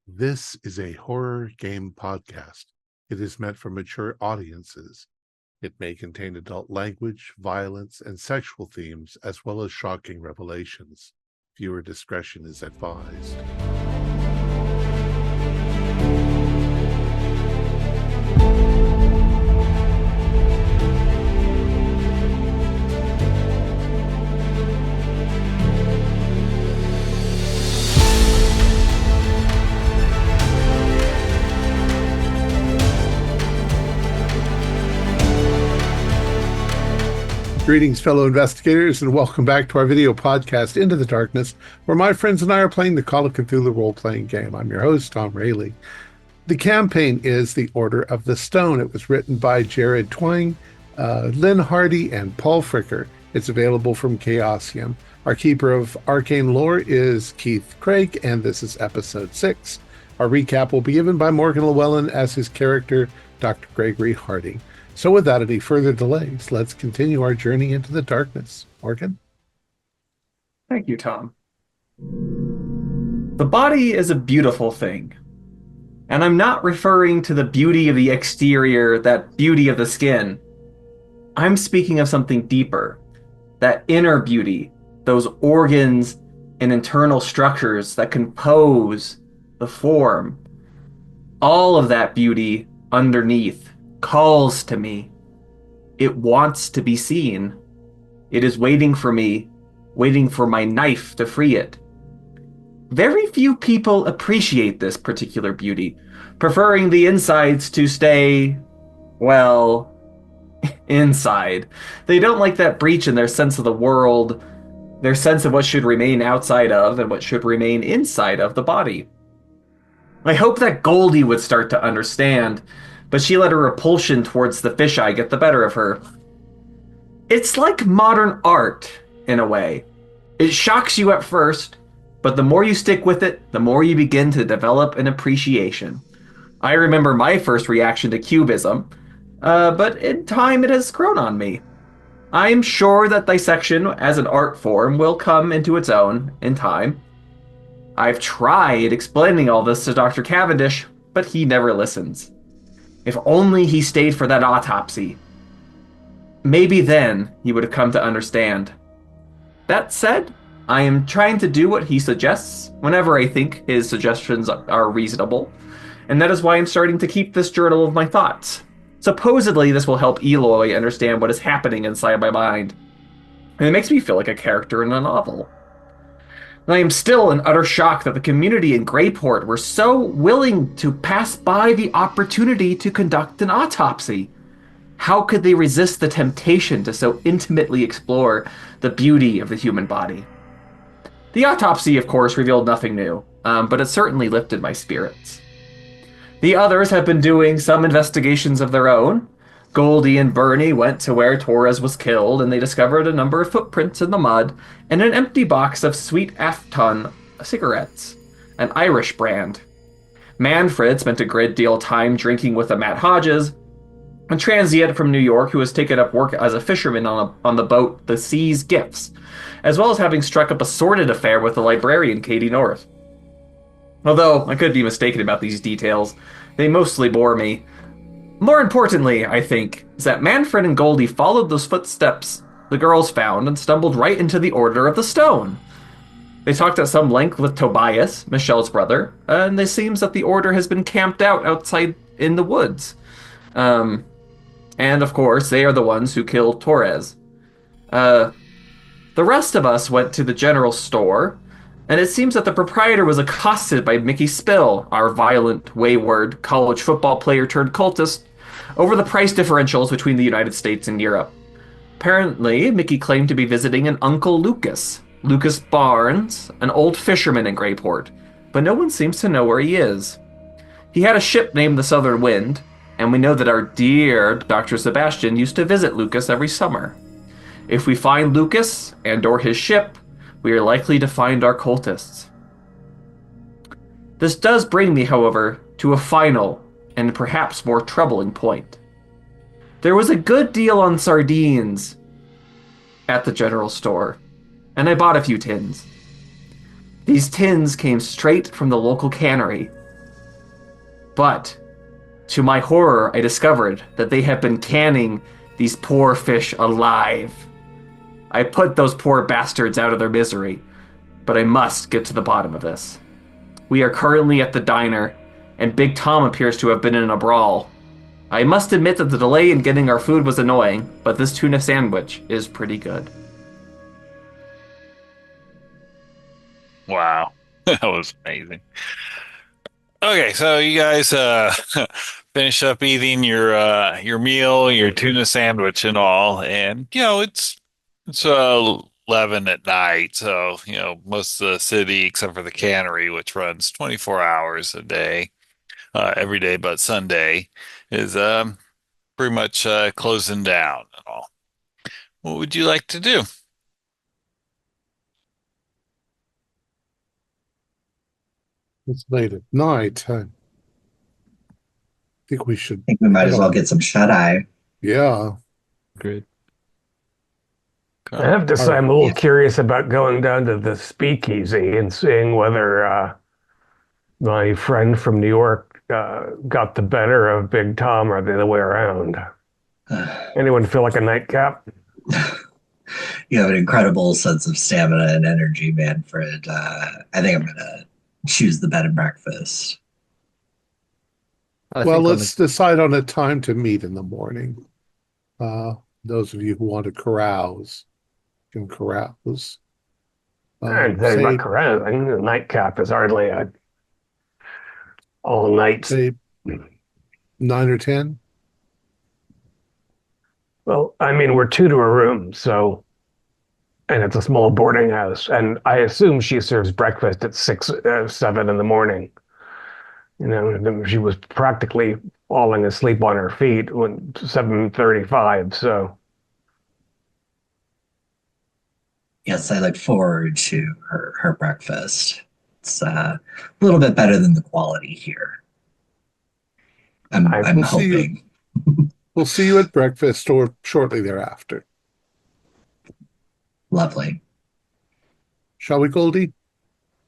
This is a horror game podcast. It is meant for mature audiences. It may contain adult language, violence, and sexual themes, as well as shocking revelations. Viewer discretion is advised. Greetings, fellow investigators, and welcome back to our video podcast, Into the Darkness, where my friends and I are playing the Call of Cthulhu role-playing game. I'm your host, Thom Raley. The campaign is The Order of the Stone. It was written by Twing, Lynn Hardy, and Paul Fricker. It's available from Chaosium. Our keeper of arcane lore is Keith Craig, and this is episode 6. Our recap will be given by Morgan Llewellyn as his character, Dr. Gregory Harding. So without any further delays, let's continue our journey into the darkness. Morgan? Thank you, Thom. The body is a beautiful thing. And I'm not referring to the beauty of the exterior, that beauty of the skin. I'm speaking of something deeper. That inner beauty, those organs and internal structures that compose the form. All of that beauty underneath calls to me. It wants to be seen. It is waiting for me, waiting for my knife to free it. Very few people appreciate this particular beauty, preferring the insides to stay, well, inside. They don't like that breach in their sense of the world, their sense of what should remain outside of and what should remain inside of the body. I hope that Goldie would start to understand, but she let her repulsion towards the fisheye get the better of her. It's like modern art, in a way. It shocks you at first, but the more you stick with it, the more you begin to develop an appreciation. I remember my first reaction to Cubism, but in time it has grown on me. I'm sure that dissection as an art form will come into its own in time. I've tried explaining all this to Dr. Cavendish, but he never listens. If only he stayed for that autopsy. Maybe then he would have come to understand. That said, I am trying to do what he suggests whenever I think his suggestions are reasonable, and that is why I'm starting to keep this journal of my thoughts. Supposedly this will help Eloy understand what is happening inside my mind, and it makes me feel like a character in a novel. I am still in utter shock that the community in Greyport were so willing to pass by the opportunity to conduct an autopsy. How could they resist the temptation to so intimately explore the beauty of the human body? The autopsy, of course, revealed nothing new, but it certainly lifted my spirits. The others have been doing some investigations of their own. Goldie and Bernie went to where Torres was killed, and they discovered a number of footprints in the mud and an empty box of Sweet Afton cigarettes, an Irish brand. Manfred spent a great deal of time drinking with a Matt Hodges, a transient from New York who has taken up work as a fisherman on the boat The Sea's Gifts, as well as having struck up a sordid affair with the librarian Katie North. Although I could be mistaken about these details, they mostly bore me. More importantly, I think, is that Manfred and Goldie followed those footsteps the girls found and stumbled right into the Order of the Stone. They talked at some length with Tobias, Michelle's brother, and it seems that the Order has been camped out outside in the woods. And of course, they are the ones who killed Torres. The rest of us went to the general store, and it seems that the proprietor was accosted by Mickey Spill, our violent, wayward college football player turned cultist, over the price differentials between the United States and Europe. Apparently, Mickey claimed to be visiting an Uncle Lucas Barnes, an old fisherman in Greyport, but no one seems to know where he is. He had a ship named the Southern Wind, and we know that our dear Dr. Sebastian used to visit Lucas every summer. If we find Lucas and/or his ship, we are likely to find our cultists. This does bring me, however, to a final and perhaps more troubling point. There was a good deal on sardines at the general store, and I bought a few tins. These tins came straight from the local cannery, But to my horror, I discovered that they have been canning these poor fish alive. I put those poor bastards out of their misery, but I must get to the bottom of this. We are currently at the diner, and Big Tom appears to have been in a brawl. I must admit that the delay in getting our food was annoying, but this tuna sandwich is pretty good. Wow. That was amazing. Okay, so you guys finish up eating your meal, your tuna sandwich and all, and it's 11 at night, so most of the city except for the cannery, which runs 24 hours a day, every day but Sunday, is pretty much closing down and all. What would you like to do? It's late at night. I think we should Think we might head as well on. get some shut eye. Yeah. Good. I have to say, Our, I'm a little Yeah. curious about going down to the speakeasy and seeing whether my friend from New York got the better of Big Tom or the other way around. Anyone feel like a nightcap? You have an incredible sense of stamina and energy, Manfred. I think I'm gonna choose the bed and breakfast. I well, think on let's decide on a time to meet in the morning. Uh, those of you who want to carouse can carouse. And think Say, about carousing. The nightcap is hardly a all night. say 9 or 10. Well, I mean, we're two to a room, so, and it's a small boarding house, and I assume she serves breakfast at 7 in the morning. She was practically falling asleep on her feet when 7:35. So Yes, I look forward to her breakfast. It's a little bit better than the quality here. I'm We'll see you. hoping. We'll see you at breakfast or shortly thereafter. Lovely. Shall we, Goldie?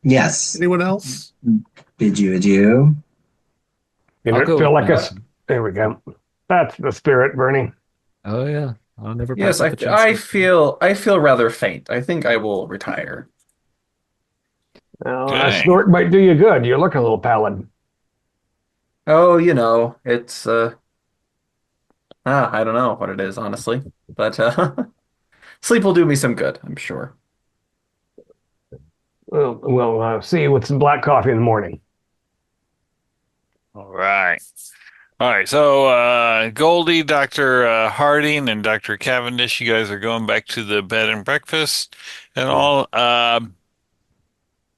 Yes. Anyone else? Bid you adieu. you I'll don't go feel with like that. there we go. That's the spirit, Bernie. Oh yeah, I'll never yes, pass up a chance. I feel rather faint. I think I will retire. Well, a Okay. snort might do you good. You look a little pallid. Oh, it's I don't know what it is, honestly. But sleep will do me some good, I'm sure. Well, we'll see you with some black coffee in the morning. All right. All right. So, Goldie, Dr. Harding, and Dr. Cavendish, you guys are going back to the bed and breakfast and all.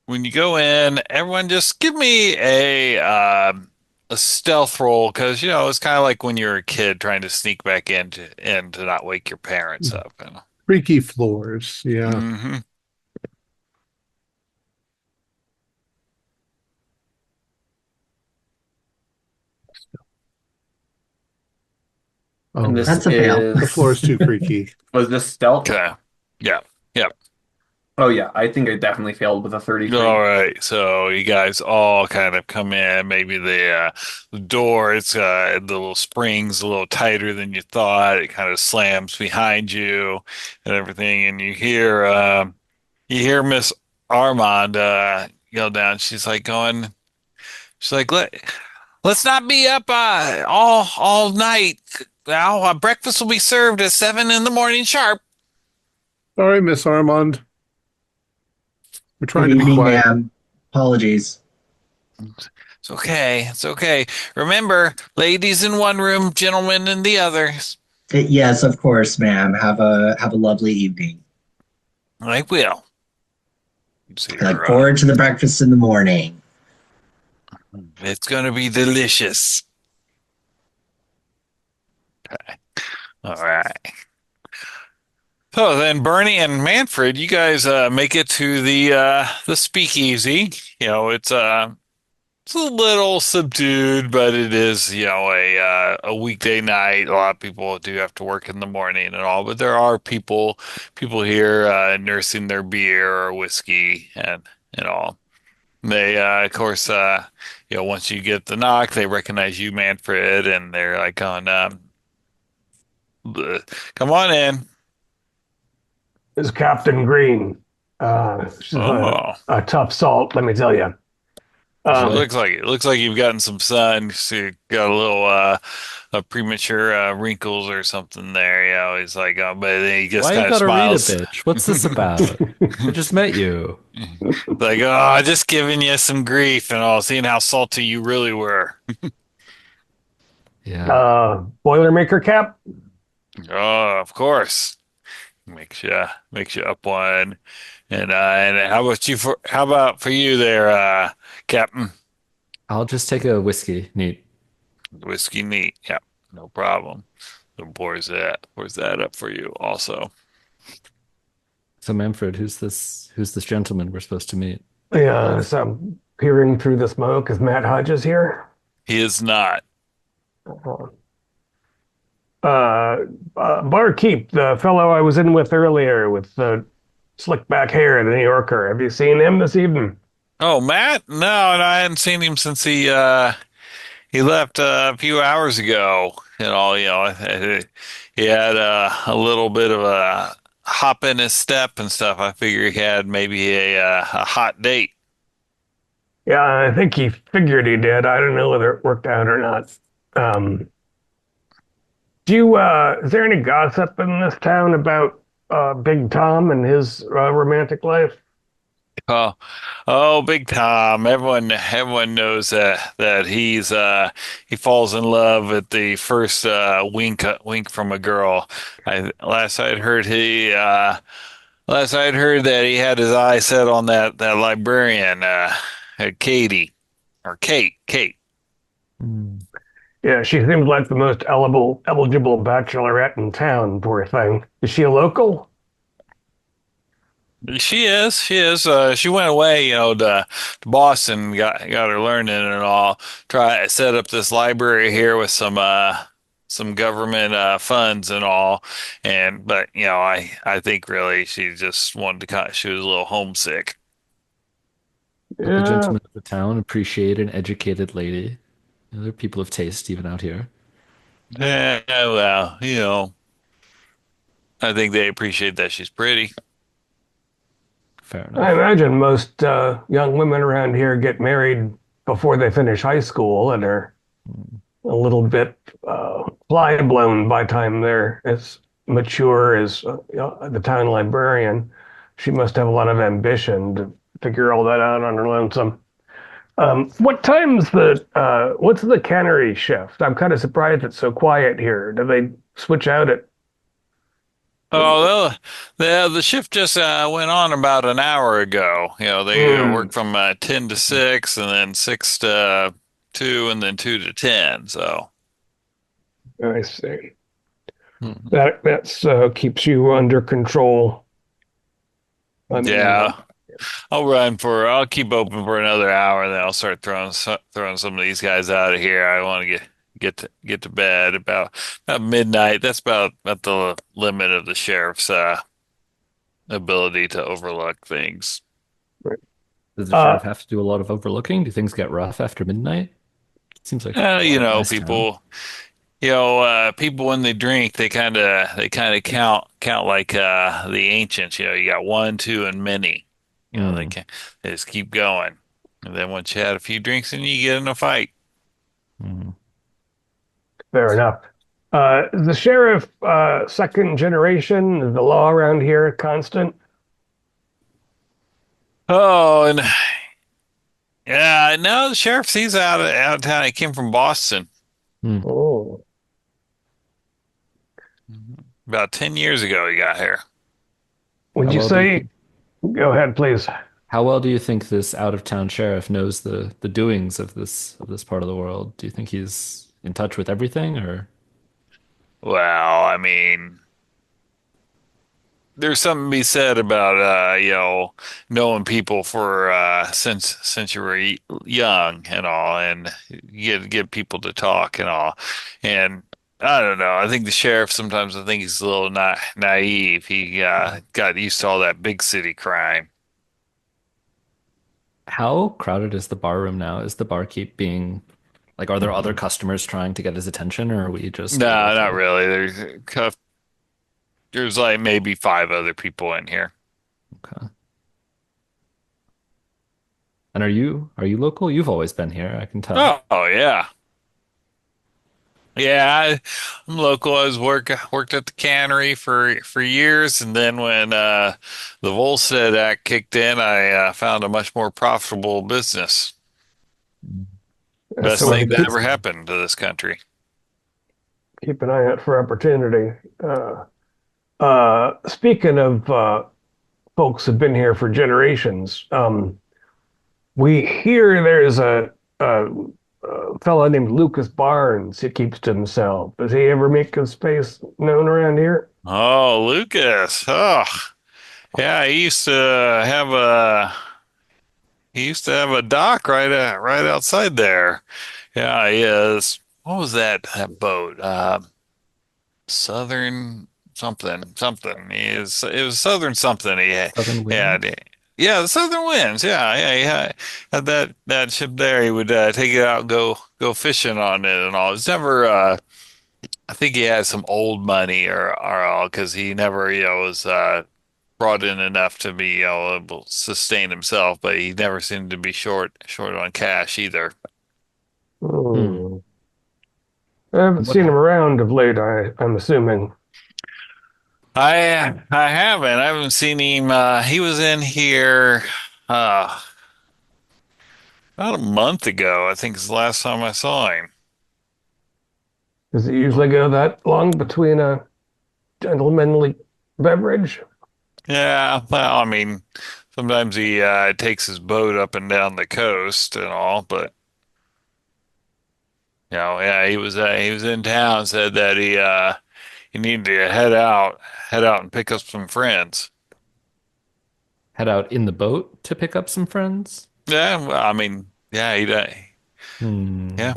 When you go in, everyone just give me a stealth roll because it's kind of like when you're a kid trying to sneak back in to not wake your parents up. Creaky floors. Yeah. Mm-hmm. Oh, And this That's a fail. the floor is too creaky. was this stealth? Okay. Yeah. Yep. Oh yeah, I think I definitely failed with a 33. All right, so you guys all kind of come in. Maybe the door, it's the little springs a little tighter than you thought. It kind of slams behind you and everything, and you hear Miss Armand yell down. She's like, let's not be up all night. Now breakfast will be served at 7 in the morning sharp. Sorry, Miss Armand. We're Good trying to be evening, quiet. ma'am. Apologies. It's okay. It's okay. Remember, ladies in one room, gentlemen in the other. Yes, of course, ma'am. Have a lovely evening. I will. See I look her, forward to the breakfast in the morning. it's going to be delicious. Okay. All right. So then, Bernie and Manfred, you guys make it to the speakeasy. It's a little subdued, but it is a weekday night. A lot of people do have to work in the morning and all, but there are people here nursing their beer or whiskey and all. They, of course, once you get the knock, they recognize you, Manfred, and they're like, "On, come on in." This is Captain Green. She's Oh, a tough salt, let me tell you. Really? it looks like you've gotten some sun. So you got a little premature wrinkles or something there. He's like, but then he just Why you kind of gotta read a smiles. bitch? What's this about? I just met you. Like, oh, just giving you some grief and all, seeing how salty you really were. Yeah. Boilermaker Cap? Oh, of course. Makes you up one. And how about for you there, Captain? I'll just take a whiskey. Neat. Whiskey neat. Yeah, no problem. So pours that up for you also. So Manfred, who's this gentleman we're supposed to meet? Yeah, so I'm peering through the smoke. Is Matt Hodges here? He is not. Barkeep, the fellow I was in with earlier with the slick back hair, the New Yorker. Have you seen him this evening? Oh, Matt? No, and I hadn't seen him since he left a few hours ago. He had a little bit of a hop in his step and stuff. I figure he had maybe a hot date. Yeah, I think he figured he did. I don't know whether it worked out or not. Um, is there any gossip in this town about Big Tom and his romantic life? Oh, oh, Big Tom. Everyone knows that he falls in love at the first wink from a girl. Last I'd heard that he had his eye set on that librarian, Katie or Kate. Hmm. Yeah, she seems like the most eligible bachelorette in town, poor thing. Is she a local? She is. She is. She went away, to Boston, got her learning and all. Try set up this library here with some government funds and all. But I think really she just wanted to she was a little homesick. But the Yeah, gentlemen of the town appreciate an educated lady. They're people of taste even out here. Yeah, well, I think they appreciate that she's pretty. Fair I enough. imagine most young women around here get married before they finish high school and are Hmm. a little bit fly blown by the time they're as mature as the town librarian. She must have a lot of ambition to figure all that out on her lonesome. What's the cannery shift? I'm kind of surprised it's so quiet here. Do they switch out at? Oh, the shift just went on about an hour ago. They Hmm, work from 10 to 6 and then 6 to 2 and then 2 to 10. So, I see. Hmm. That's keeps you under control. I mean, yeah, I'll keep open for another hour and then I'll start throwing some of these guys out of here. I want to get to bed about midnight. That's about the limit of the sheriff's ability to overlook things. Does the uh, sheriff have to do a lot of overlooking? Do things get rough after midnight? Seems like quite a nice town. People when they drink, they kind of count like the ancients. You got one, two, and many. Hmm. They just keep going. And then once you had a few drinks, and you get in a fight. Hmm. Fair enough. The sheriff, second generation, is the law around here constant? Oh, and yeah, no, the sheriff he's out of town. He came from Boston Hmm. Oh, about 10 years ago. He got here. would How you well do you say? think? Go ahead, please. How well do you think this out-of-town sheriff knows the doings of this part of the world? Do you think he's in touch with everything, or? Well, I mean, there's something to be said about knowing people for since you were young and all, and you get people to talk and all, and I don't know. I think the sheriff sometimes I think he's a little not naive. He got used to all that big city crime. How crowded is the bar room now? Is the barkeep being like, are there other customers trying to get his attention, or are we just able No, not to? really. There's like maybe five other people in here. Okay. And are you local? You've always been here, I can tell. Oh yeah. I'm local. I was worked at the cannery for years, and then when the Volstead Act kicked in, I found a much more profitable business. Best So we thing can that keep ever happened to this country. keep an eye out for opportunity. Speaking of folks who've been here for generations, we hear there's a fellow named Lucas Barnes who keeps to himself. Does he ever make his space known around here? Oh, Lucas. Oh, yeah. He used to have a dock right outside there. Yeah, he is. What was that boat? Southern something. It was Southern something. Southern He Wind? had yeah, the Southern Winds. Yeah. Had that ship there. He would take it out, and go fishing on it and all. It's never. I think he had some old money or all because he never was brought in enough to be able to sustain himself, but he never seemed to be short on cash either. Hmm. Hmm. I haven't What seen him happened? around of late, I'm assuming. I haven't. I haven't seen him. He was in here uh about a month ago. I think is the last time I saw him. Does it usually go that long between a gentlemanly beverage? Yeah, well, I mean, sometimes he takes his boat up and down the coast and all, but yeah, he was in town. Said that he needed to head out and pick up some friends. Head out in the boat to pick up some friends? Yeah, well, I mean, yeah, Hmm. yeah.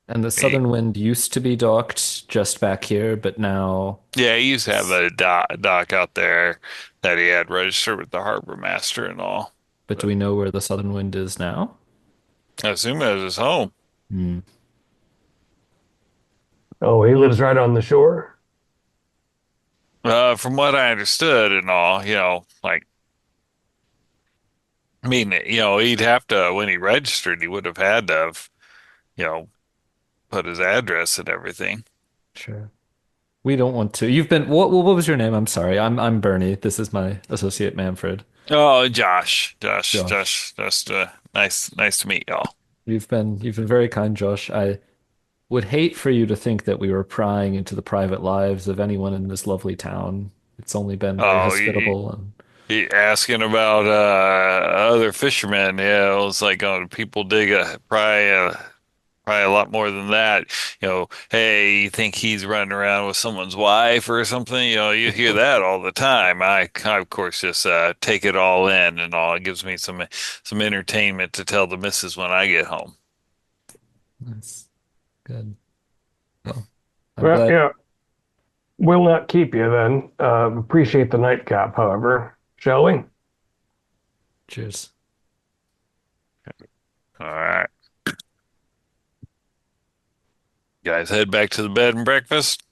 And the He, Southern Wind used to be docked just back here, but now, Yeah, he used to have a dock out there that he had registered with the harbor master and all. but do But we know where the Southern Wind is now? I assume it was his home. Hmm. Oh, he lives right on the shore. From what I understood and all, like, I mean, he'd have to, when he registered, he would have had to have, you know, put his address and everything. Sure. We don't want to. You've been what was your name? I'm sorry. I'm Bernie. This is my associate Manfred. Oh, Josh, Josh. just nice to meet y'all. You've been very kind, Josh. I would hate for you to think that we were prying into the private lives of anyone in this lovely town. It's only been very Oh, hospitable and he asking about other fishermen. Yeah, it was like, people dig probably a lot more than that. Hey, you think he's running around with someone's wife or something? You hear that all the time. I of course just take it all in and all. It gives me some entertainment to tell the missus when I get home. that's good. Well, I'm Well, glad. yeah, we'll not keep you then. Appreciate the nightcap, however. Shall we? Cheers. All right, guys, head back to the bed and breakfast.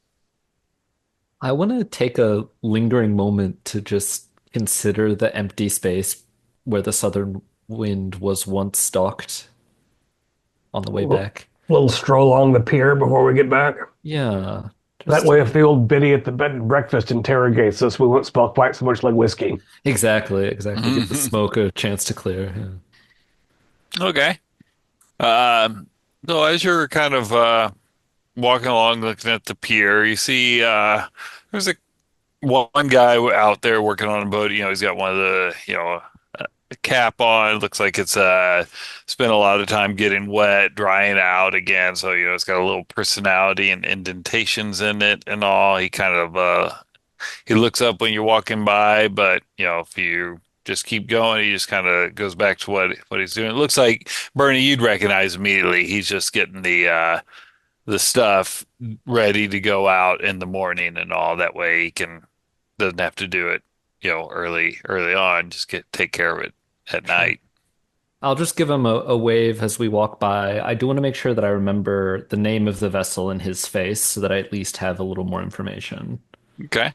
I want to take a lingering moment to just consider the empty space where the Southern Wind was once docked on the way Little, back. little stroll along the pier before we get back. Yeah, That just way, if the old biddy at the bed and breakfast interrogates us, we won't smell quite so much like whiskey. exactly. Give the smoke a chance to clear. Yeah. Okay. Um, so as you're kind of walking along, looking at the pier, you see there's one guy out there working on a boat. He's got one of the cap on. It looks like it's spent a lot of time getting wet, drying out again. So it's got a little personality and indentations in it and all. He kind of he looks up when you're walking by, but if you just keep going, he just kind of goes back to what he's doing. It looks like Bernie, you'd recognize immediately. He's just getting the stuff ready to go out in the morning and all. That way he doesn't have to do it, early on. Just take care of it. at night. I'll just give him a wave as we walk by. I do want to make sure that I remember the name of the vessel in his face so that I at least have a little more information. Okay.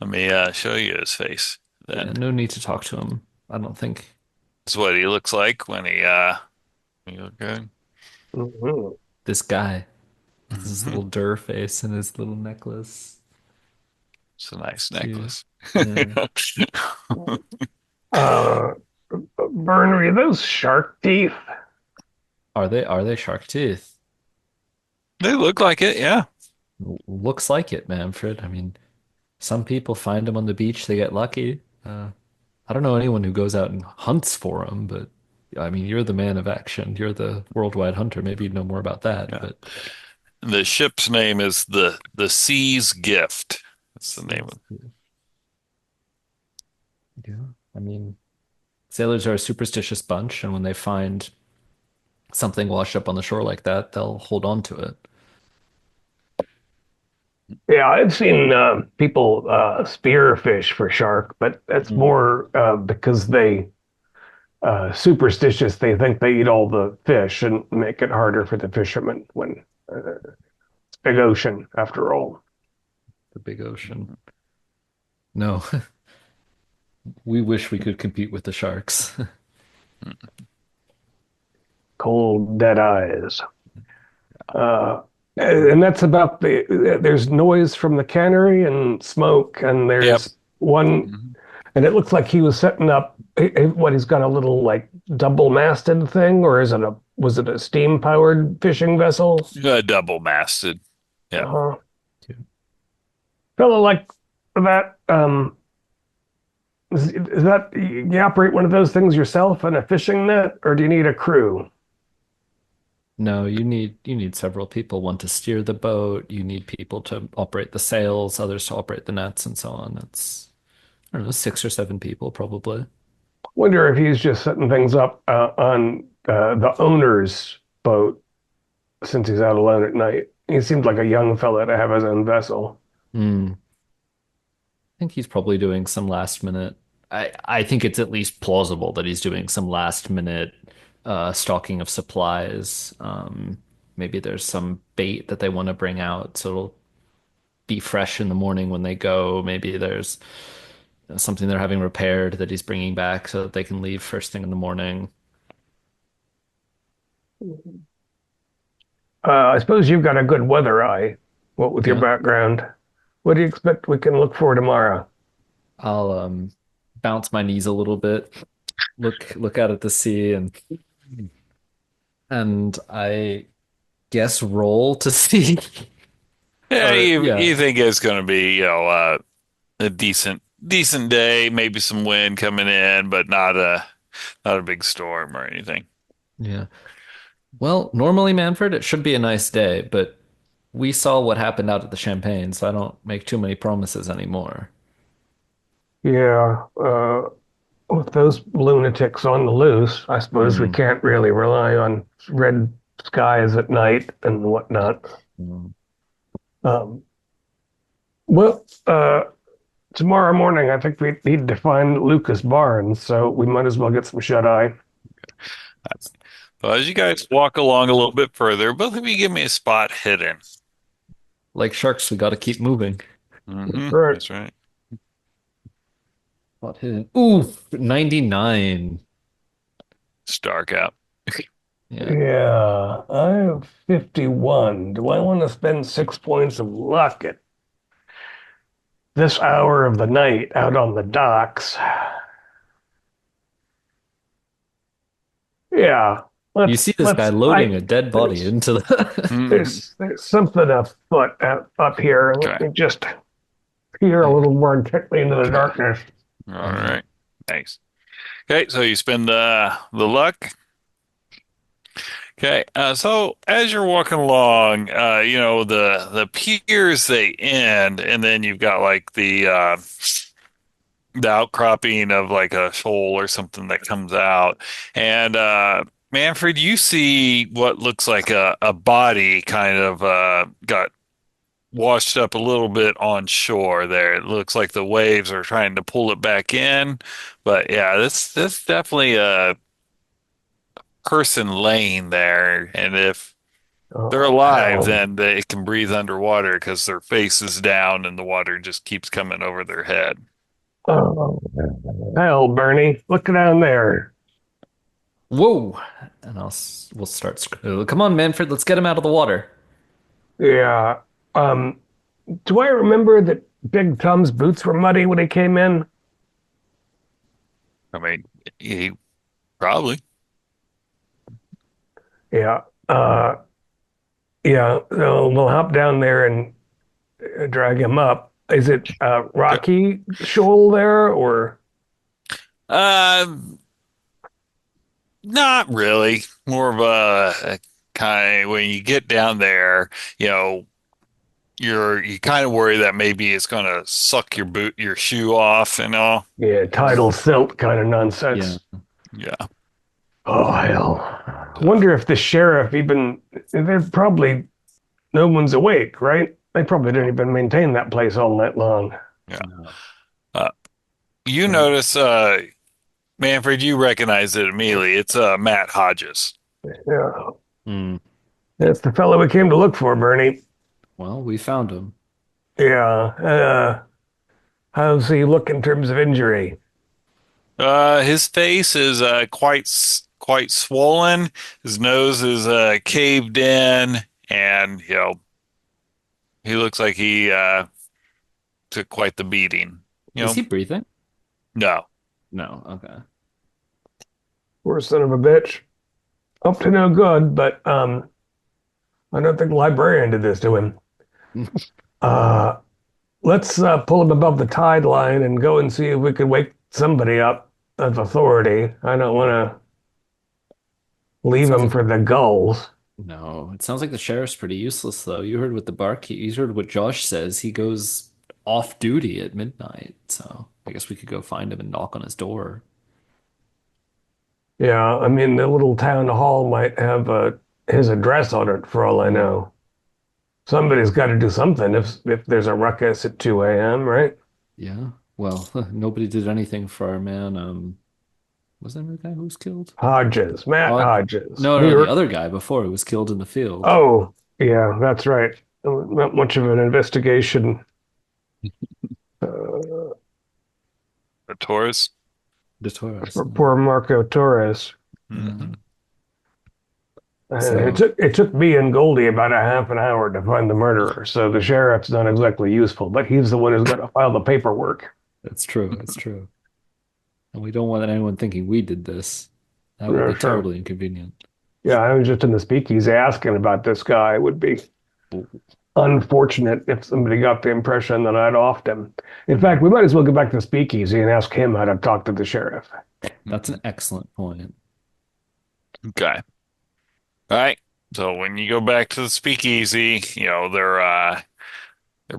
Let me show you his face Yeah, then. no need to talk to him. I don't think. That's what he looks like when he look good. Mhm. This guy. This is his Mhm. little Dur face and his little necklace. It's a nice Cute. necklace. Yeah. Uh, Bernary, those shark teeth. Are they shark teeth? They look like it, yeah. Looks like it, Manfred. I mean, some people find them on the beach, they get lucky. I don't know anyone who goes out and hunts for them, but I mean, you're the man of action. You're the worldwide hunter. Maybe you'd know more about that, Yeah. but The ship's name is the Sea's Gift. That's the name of it. yeah. I mean, sailors are a superstitious bunch, and when they find something washed up on the shore like that, they'll hold on to it. Yeah, I've seen people spear fish for shark, but that's Mm. more because they superstitious. They think they eat all the fish and make it harder for the fishermen when it's big ocean after all. The big ocean. No, we wish we could compete with the sharks. Cold dead eyes. And that's about there's noise from the cannery and smoke, and Yep. there's one, Mhm. and it looks like he was setting up what he's got a little like double masted thing, or is it was it a steam powered fishing vessel? Double masted. Yeah. Uh-huh. Fellow like that, is that you operate one of those things yourself in a fishing net, or do you need a crew? No, you need several people, one to steer the boat, you need people to operate the sails, others to operate the nets and so on. It's, I don't know, 6 or 7 people probably. Wonder if he's just setting things up on the owner's boat since he's out alone at night. He seems like a young fella to have his own vessel. Hmm. I think he's probably doing some last minute. I think it's at least plausible that he's doing some last minute stocking of supplies. Maybe there's some bait that they want to bring out, so it'll be fresh in the morning when they go. Maybe there's something they're having repaired that he's bringing back so that they can leave first thing in the morning. I suppose you've got a good weather eye. What with your Yeah, background? What do you expect we can look for tomorrow? I'll bounce my knees a little bit, look out at the sea, and I guess roll to see. Yeah, Or you yeah, think it's going to be, a decent day, maybe some wind coming in, but not a big storm or anything. yeah. Well, normally, Manfred, it should be a nice day, but we saw what happened out at the Champagne, so I don't make too many promises anymore. Yeah, with those lunatics on the loose, I suppose we Hmm. can't really rely on red skies at night and whatnot. Mm. Um, well, tomorrow morning, I think we need to find Lucas Barnes, so we might as well get some shut eye. Well, as you guys walk along a little bit further, both of you give me a spot hidden. Like sharks, we got to keep moving. Right. That's right. Spot hidden. Ooh, 99. It's dark out. Yeah. Yeah, I have 51. Do I want to spend 6 points of luck at this hour of the night out on the docks? Yeah, You see this guy loading I a dead body there's into the. Mm, there's something afoot up here. Let okay. me just peer a little more intently into the Okay. darkness. All right. Thanks. Okay, so you spend the luck. Okay, so as you're walking along, the piers they end, and then you've got like the outcropping of like a shoal or something that comes out, and Manfred, you see what looks like a body kind of got washed up a little bit on shore there. It looks like the waves are trying to pull it back in. But yeah, this definitely a person laying there. And if they're Oh, alive, hell. then they can breathe underwater because their face is down and the water just keeps coming over their head. Oh, hell, Bernie. Look down there. Whoa! And we'll start. Come on, Manfred, let's get him out of the water. Yeah. Um, do I remember that Big Tom's boots were muddy when he came in? I mean, he probably. Yeah. Yeah. So we'll hop down there and drag him up. Is it rocky shoal there or? Uh, Not really. More of a kind when you get down there, you know, you kind of worry that maybe it's going to suck your shoe off and all. Yeah, tidal silt kind of Yeah. nonsense. Yeah. Oh, hell. I So, wonder if the sheriff even, they're probably, no one's awake, right? They probably didn't even maintain that place all night long. yeah. No. Uh, you notice, Manfred, you recognize it immediately. It's Matt Hodges. Yeah. Hmm. That's the fellow we came to look for, Bernie. Well, we found him. Yeah. How's he look in terms of injury? His face is quite swollen. His nose is caved in, and he looks like he took quite the beating. You Is know, he breathing? no. No. Okay. Poor son of a bitch. Up to no good, but I don't think the librarian did this to him. Uh, let's pull him above the tide line and go and see if we can wake somebody up of authority. I don't want to leave Sounds him like for the gulls. no. It sounds like the sheriff's pretty useless, though. You heard what the barkeep. You heard what Josh says. He goes off duty at midnight. So I guess we could go find him and knock on his door. Yeah, I mean, the little town hall might have his address on it for all I know. Somebody's got to do something if there's a ruckus at 2 a.m., right? Yeah. Well, nobody did anything for our man. Was that the guy who was killed? Hodges, Matt Oh, Hodges. no, He, no, the other guy before who was killed in the field. oh, yeah, that's right. Not much of an investigation. Uh, A Taurus. The Taurus. for poor Marco Torres. Mhm. And So it took me and Goldie about a half an hour to find the murderer, so the sheriff's not exactly useful, but he's the one who's got to file the paperwork. that's true. It's true. And we don't want anyone thinking we did this. That would Yeah, be sure. terribly inconvenient. Yeah, I was just in the speakeasy asking about this guy. It would be unfortunate if somebody got the impression that I'd offed him. In fact, we might as well go back to the speakeasy and ask him how to talk to the sheriff. That's an excellent point. Okay. All right. So when you go back to the speakeasy, they're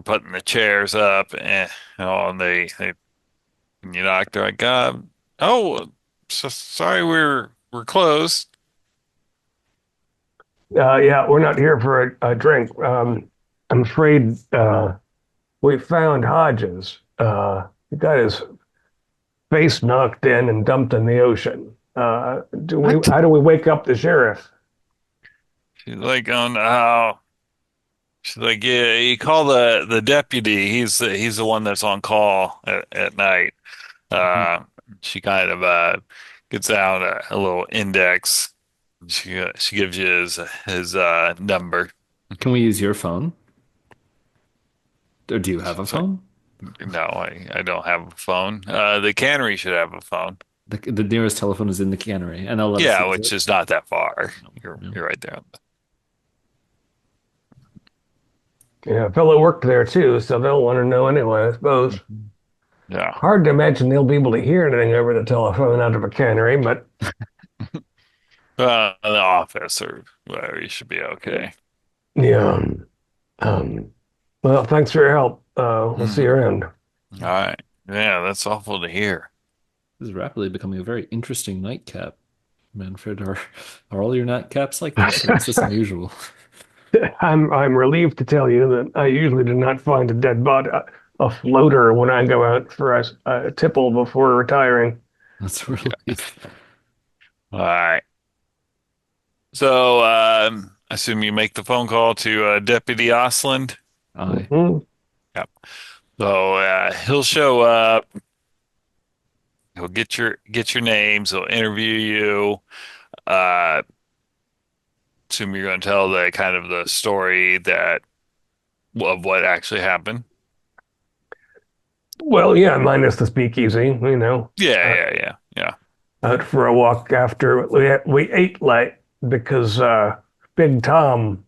putting the chairs up, and and they when you knock, they're like, oh, so sorry, we're closed. Yeah, we're not here for a drink. I'm afraid we found Hodges. He got his face knocked in and dumped in the ocean. What? How do we wake up the sheriff? She's like, oh no. She's like, yeah, you call the deputy. He's the one that's on call at night. Uh, she kind of gets out a little index. She gives you his number. Can we use your phone? Or do you have a So, phone? no, I don't have a phone. The cannery should have a phone. The nearest telephone is in the cannery, and they'll let us Yeah, use which it. is not that far. You're Yeah. you're right there. Yeah, a fellow worked there too, so they'll want to know anyway, I suppose. Yeah. Hard to imagine they'll be able to hear anything over the telephone out of a cannery, but The office or whatever, you should be okay. yeah. Um, well, thanks for your help. We'll see you Mhm. around. All right. Yeah, that's awful to hear. This is rapidly becoming a very interesting nightcap. Manfred, are all your nightcaps like this, or is this unusual? I'm relieved to tell you that I usually do not find a dead body, a floater, when I go out for a tipple before retiring. That's a relief. All right. So, I assume you make the phone call to Deputy Osland. Aye. Mhm. Yep. So he'll show up. He'll get your names. He'll interview you. Uh, assume you're going to tell the kind of the story that of what actually happened. Well, yeah, minus the speakeasy, Yeah, uh, yeah, yeah, yeah. out for a walk after we ate late because Big Tom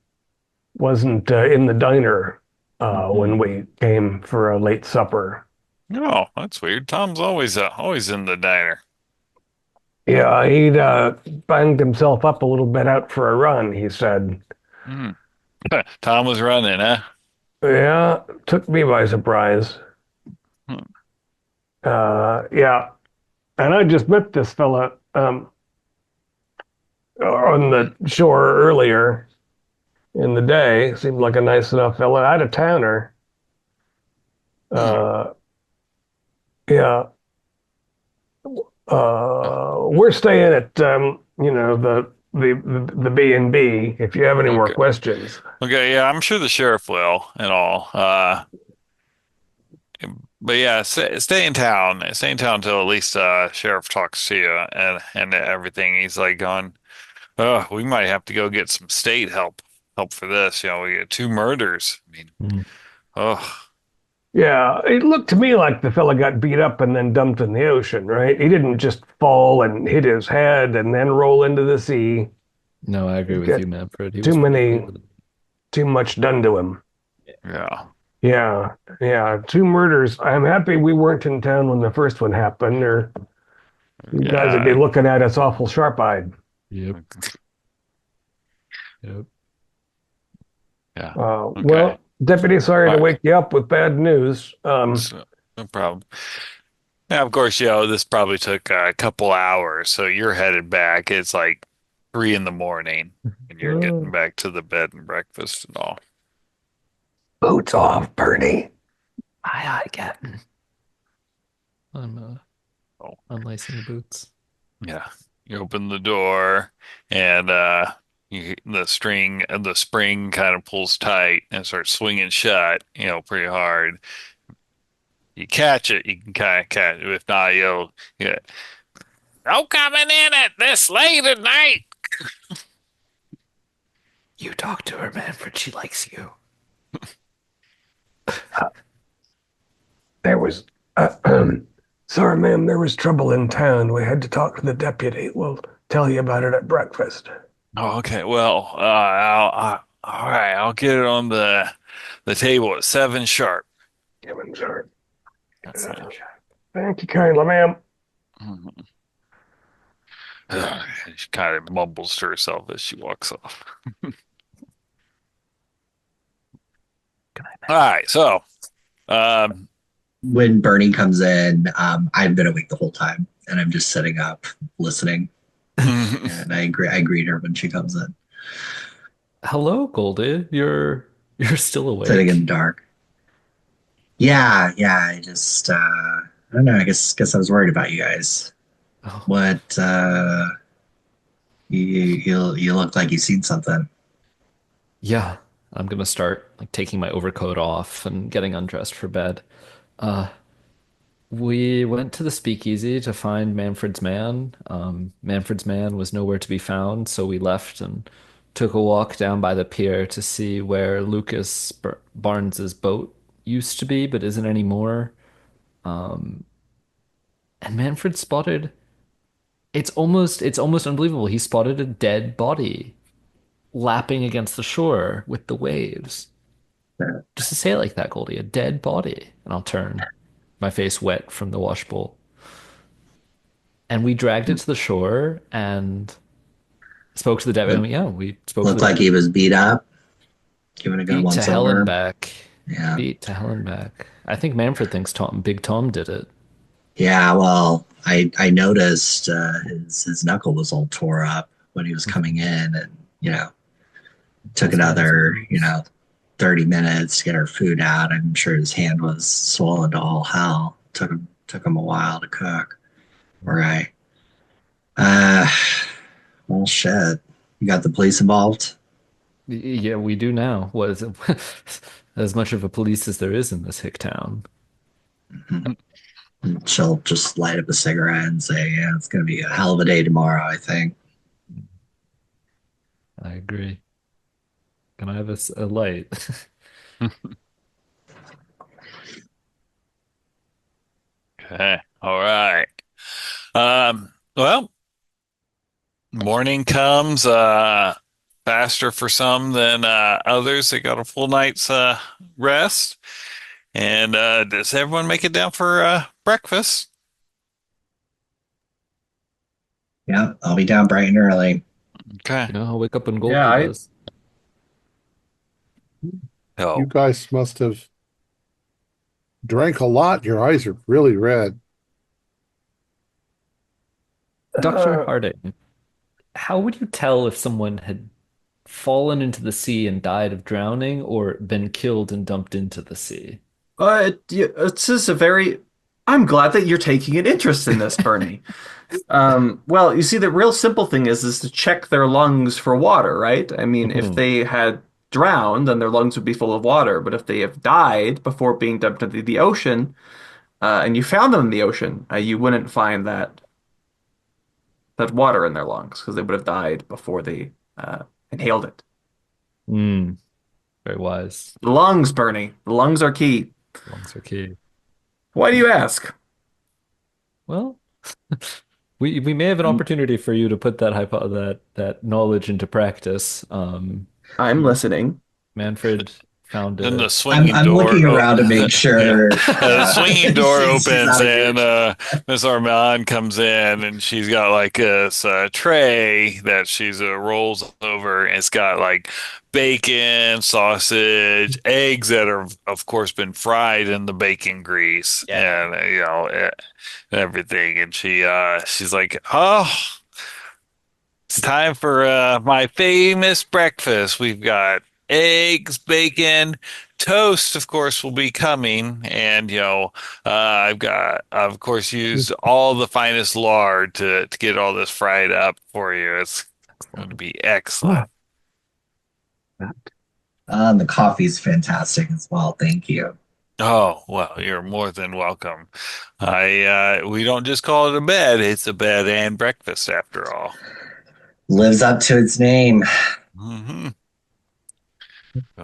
wasn't in the diner when we came for a late supper. Oh, that's weird. Tom's always in the diner. Yeah, he'd banged himself up a little bit out for a run, he said. Hmm. Tom was running, huh? Yeah, took me by surprise. Hmm. Yeah, and I just met this fella on the shore earlier in the day. Seemed like a nice enough fella, out of towner. Hmm. Uh, yeah, we're staying at the B and B. If you have any more Okay. questions. Okay, yeah, I'm sure the sheriff will and all. But yeah, stay in town. Stay in town until at least sheriff talks to you and everything. He's like going, oh, we might have to go get some state help for this. We get two murders. I mean, Mm. oh, Yeah, it looked to me like the fella got beat up and then dumped in the ocean, right? He didn't just fall and hit his head and then roll into the sea. No, I agree He with got you, Manfred. He too was pretty many, good. too much done to him. yeah, Yeah, yeah, two murders. I'm happy we weren't in town when the first one happened, or you guys would be yeah, looking at us awful sharp-eyed. Yep. Yep. yeah. Okay, Well, Deputy, sorry all to right. wake you up with bad news. So, no problem. Now, of course, this probably took a couple hours, so you're headed back. It's like 3 in the morning, and you're getting back to the bed and breakfast and all. Boots off, Bernie. Aye, aye, Captain. I'm Oh, unlacing the boots. yeah. You open the door, and the spring kind of pulls tight and starts swinging shut, pretty hard. You catch it, you can kind of catch it. If not, yeah. No coming in at this late at night. You talk to her, Manfred. She likes you. There was, sorry, ma'am, there was trouble in town. We had to talk to the deputy. We'll tell you about it at breakfast. Oh, okay. Well, all right. I'll get it on the table at 7 sharp. Kevin, sorry. That's not Thank you kindly, ma'am. Mhm. She kind of mumbles to herself as she walks off. All right. So, um, When Bernie comes in, I've been awake the whole time, and I'm just sitting up listening. And I agree. I greet her when she comes in, Hello, Goldie. You're still sitting in the awake. dark. Yeah, yeah. I just, I don't know. I guess I was worried about you guys. Oh, What? You look like you've seen something. yeah. I'm gonna start like taking my overcoat off and getting undressed for bed. Uh, we went to the speakeasy to find Manfred's man. Manfred's man was nowhere to be found, so we left and took a walk down by the pier to see where Lucas Barnes's boat used to be, but isn't anymore. Um, and Manfred spotted it's almost unbelievable. He spotted a dead body lapping against the shore with the waves. Just to say it like that, Goldie, a dead body. And I'll turn, my face wet from the wash bowl. And we dragged it to the shore and spoke to the deputy. Look, I mean, yeah, we spoke to looked the like he deputy. was beat up, given a good Beat to once hell and over. back. Yeah. Beat to hell and back. I think Manfred thinks Big Tom did it. Yeah, well, I noticed his knuckle was all tore up when he was coming in, and Took another, 30 minutes to get our food out. I'm sure his hand was swollen to all hell. Took him a while to cook. Right. Uh, well, shit. You got the police involved? Yeah, we do now. What is it? As much of a police as there is in this hick town. She'll just light up a cigarette and say, yeah, it's going to be a hell of a day tomorrow, I think. I agree. Can I have a light? Okay. All right. Well, morning comes faster for some than others. They got a full night's rest. And does everyone make it down for breakfast? Yeah, I'll be down bright and early. Okay. I'll wake up in Yeah, Gold does. You Oh, guys must have drank a lot. Your eyes are really red. Dr. Harding, how would you tell if someone had fallen into the sea and died of drowning or been killed and dumped into the sea? It's just a very. I'm glad that you're taking an interest in this, Bernie. Well, you see, the real simple thing is to check their lungs for water, right? I mean, if they had drowned, then their lungs would be full of water. But if they have died before being dumped into the ocean, and you found them in the ocean, you wouldn't find that water in their lungs because they would have died before they inhaled it. Mm, very wise. The lungs, Bernie. The lungs are key. Lungs are key. Why do you ask? Well, we may have an opportunity for you to put that knowledge into practice. I'm listening. Manfred found then the it. swinging I'm door looking around to opens. make sure. The swinging door she's opens not and here. Miss Armand comes in and she's got like this tray that she's rolls over. And it's got like bacon, sausage, eggs that are of course been fried in the bacon grease Yeah. and everything. And she's like, oh. It's time for my famous breakfast. We've got eggs, bacon, toast, of course, will be coming. And, I've, of course, used all the finest lard to get all this fried up for you. It's going to be excellent. The coffee's fantastic as well. Thank you. Oh, well, you're more than welcome. We don't just call it a bed. It's a bed and breakfast after all. Lives up to its name. Mm-hmm.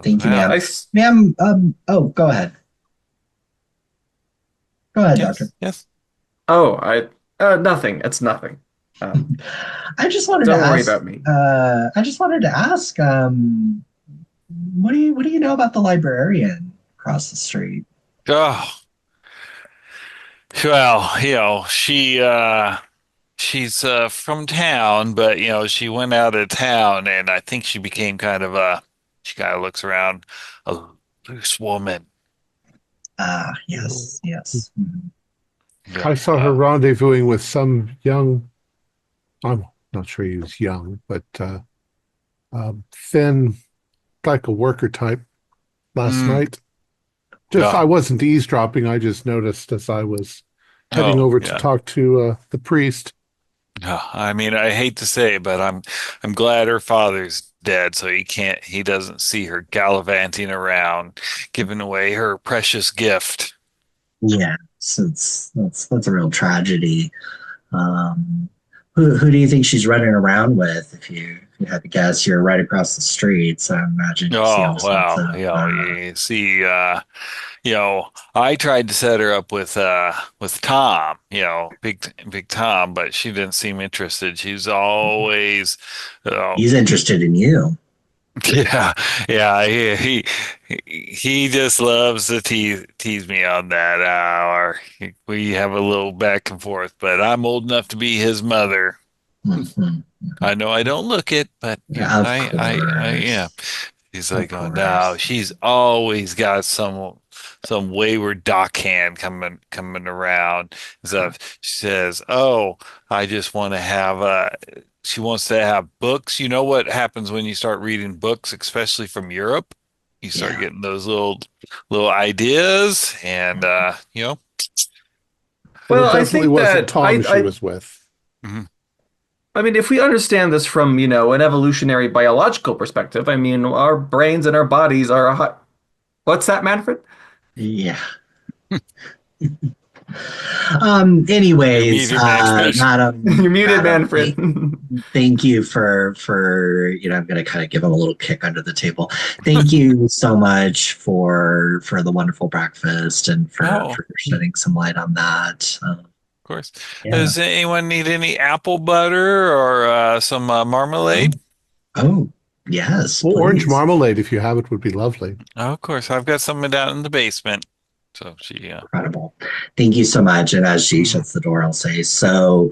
Thank you, Wow. ma'am. Ma'am, go ahead. Go ahead, Yes, doctor. yes. Nothing. It's nothing. I just wanted Don't to worry ask. about me. I just wanted to ask. What do you know about the librarian across the street? Oh, well, she's from town, but she went out of town, and I think she became she kind of looks around, a loose woman. Ah, yes, yes. Mhm. I saw her rendezvousing with some young, I'm not sure he was young, but thin, like a worker type last night. I wasn't eavesdropping. I just noticed as I was heading over to talk to the priest. I mean, I hate to say it, but I'm glad her father's dead, so he doesn't see her gallivanting around, giving away her precious gift. Yeah, so that's a real tragedy. Um, who do you think she's running around with? If you had to guess, you're right across the street, so I imagine you see all Oh, sorts well, of. you see, I tried to set her up with Thom, big Thom, but she didn't seem interested. She's always, He's interested in you. yeah, yeah. He just loves to tease me on that. Or we have a little back and forth, but I'm old enough to be his mother. Mhm. I know I don't look it, but yeah, Of I yeah. course. He's Of like, oh no, course. she's always got some some wayward dockhand coming around and stuff. She says, "Oh, I just want to have she wants to have books. You know what happens when you start reading books, especially from Europe? You start Yeah. getting those little ideas, and And it Well, I definitely think wasn't that Tom she was with. mhm. I mean, if we understand this from, an evolutionary biological perspective, I mean, our brains and our bodies are what's that, Manfred? Yeah. You're Anyways, muted, Manfred. You're muted, Madam, Manfred. thank you for I'm going to kind of give him a little kick under the table. Thank you so much for the wonderful breakfast and Oh, for shedding some light on that. of course. Yeah. Does anyone need any apple butter or some marmalade? Oh, yes, Well, orange please. marmalade, if you have it, would be lovely. Oh, of course. I've got some down in the basement. So she, Incredible. Thank you so much. And as she shuts the door, I'll say, so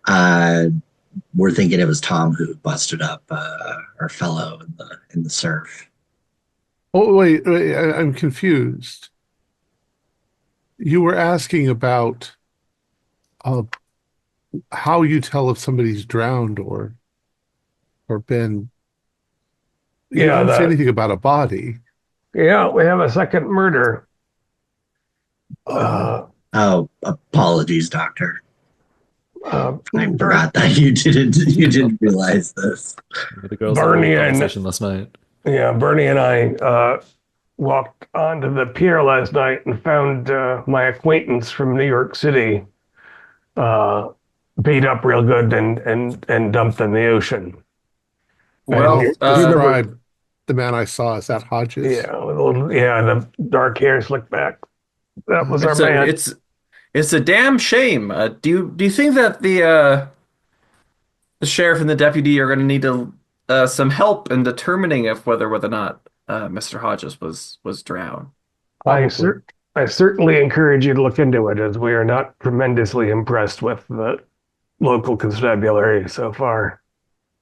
uh, we're thinking it was Tom who busted up our fellow in the surf. Oh, wait, I'm confused. You were asking about uh, how you tell if somebody's drowned or been. You Yeah, didn't say anything about a body. we have a second murder. Uh, Oh, apologies, Doctor. uh, I forgot that you didn't realize this. The girls had a Bernie little and- conversation last night. Yeah, Bernie and I walked onto the pier last night and found my acquaintance from New York City beat up real good and dumped in the ocean. Well, And Describe the man I saw. Is that Hodges? the dark hair slicked back. That was our it's man. it's a damn shame. Do you think that the sheriff and the deputy are going to need some help in determining if whether or not Mr. Hodges was drowned? I certainly encourage you to look into it, as we are not tremendously impressed with the local constabulary so far.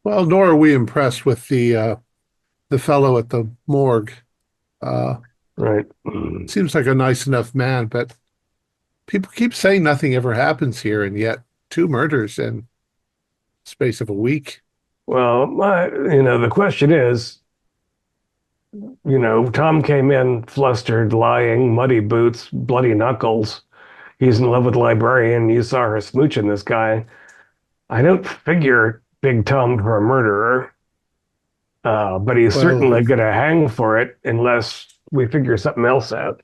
Well, nor are we impressed with the fellow at the morgue. Right. Seems like a nice enough man, but people keep saying nothing ever happens here, and yet 2 murders in space of a week. Well, the question is, Tom came in flustered, lying, muddy boots, bloody knuckles. He's in love with the librarian. You saw her smooching this guy. I don't figure Big Tom for a murderer, but he's certainly going to hang for it unless we figure something else out.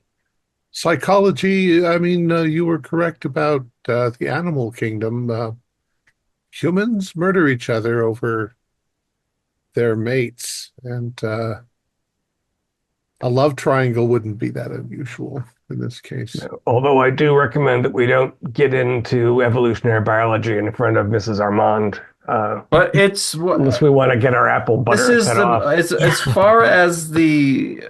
Psychology, I mean, you were correct about the animal kingdom. Humans murder each other over their mates, and a love triangle wouldn't be that unusual in this case. Although I do recommend that we don't get into evolutionary biology in front of Mrs. Armand. But it's unless we want to get our apple butter this is cut off. as far as the.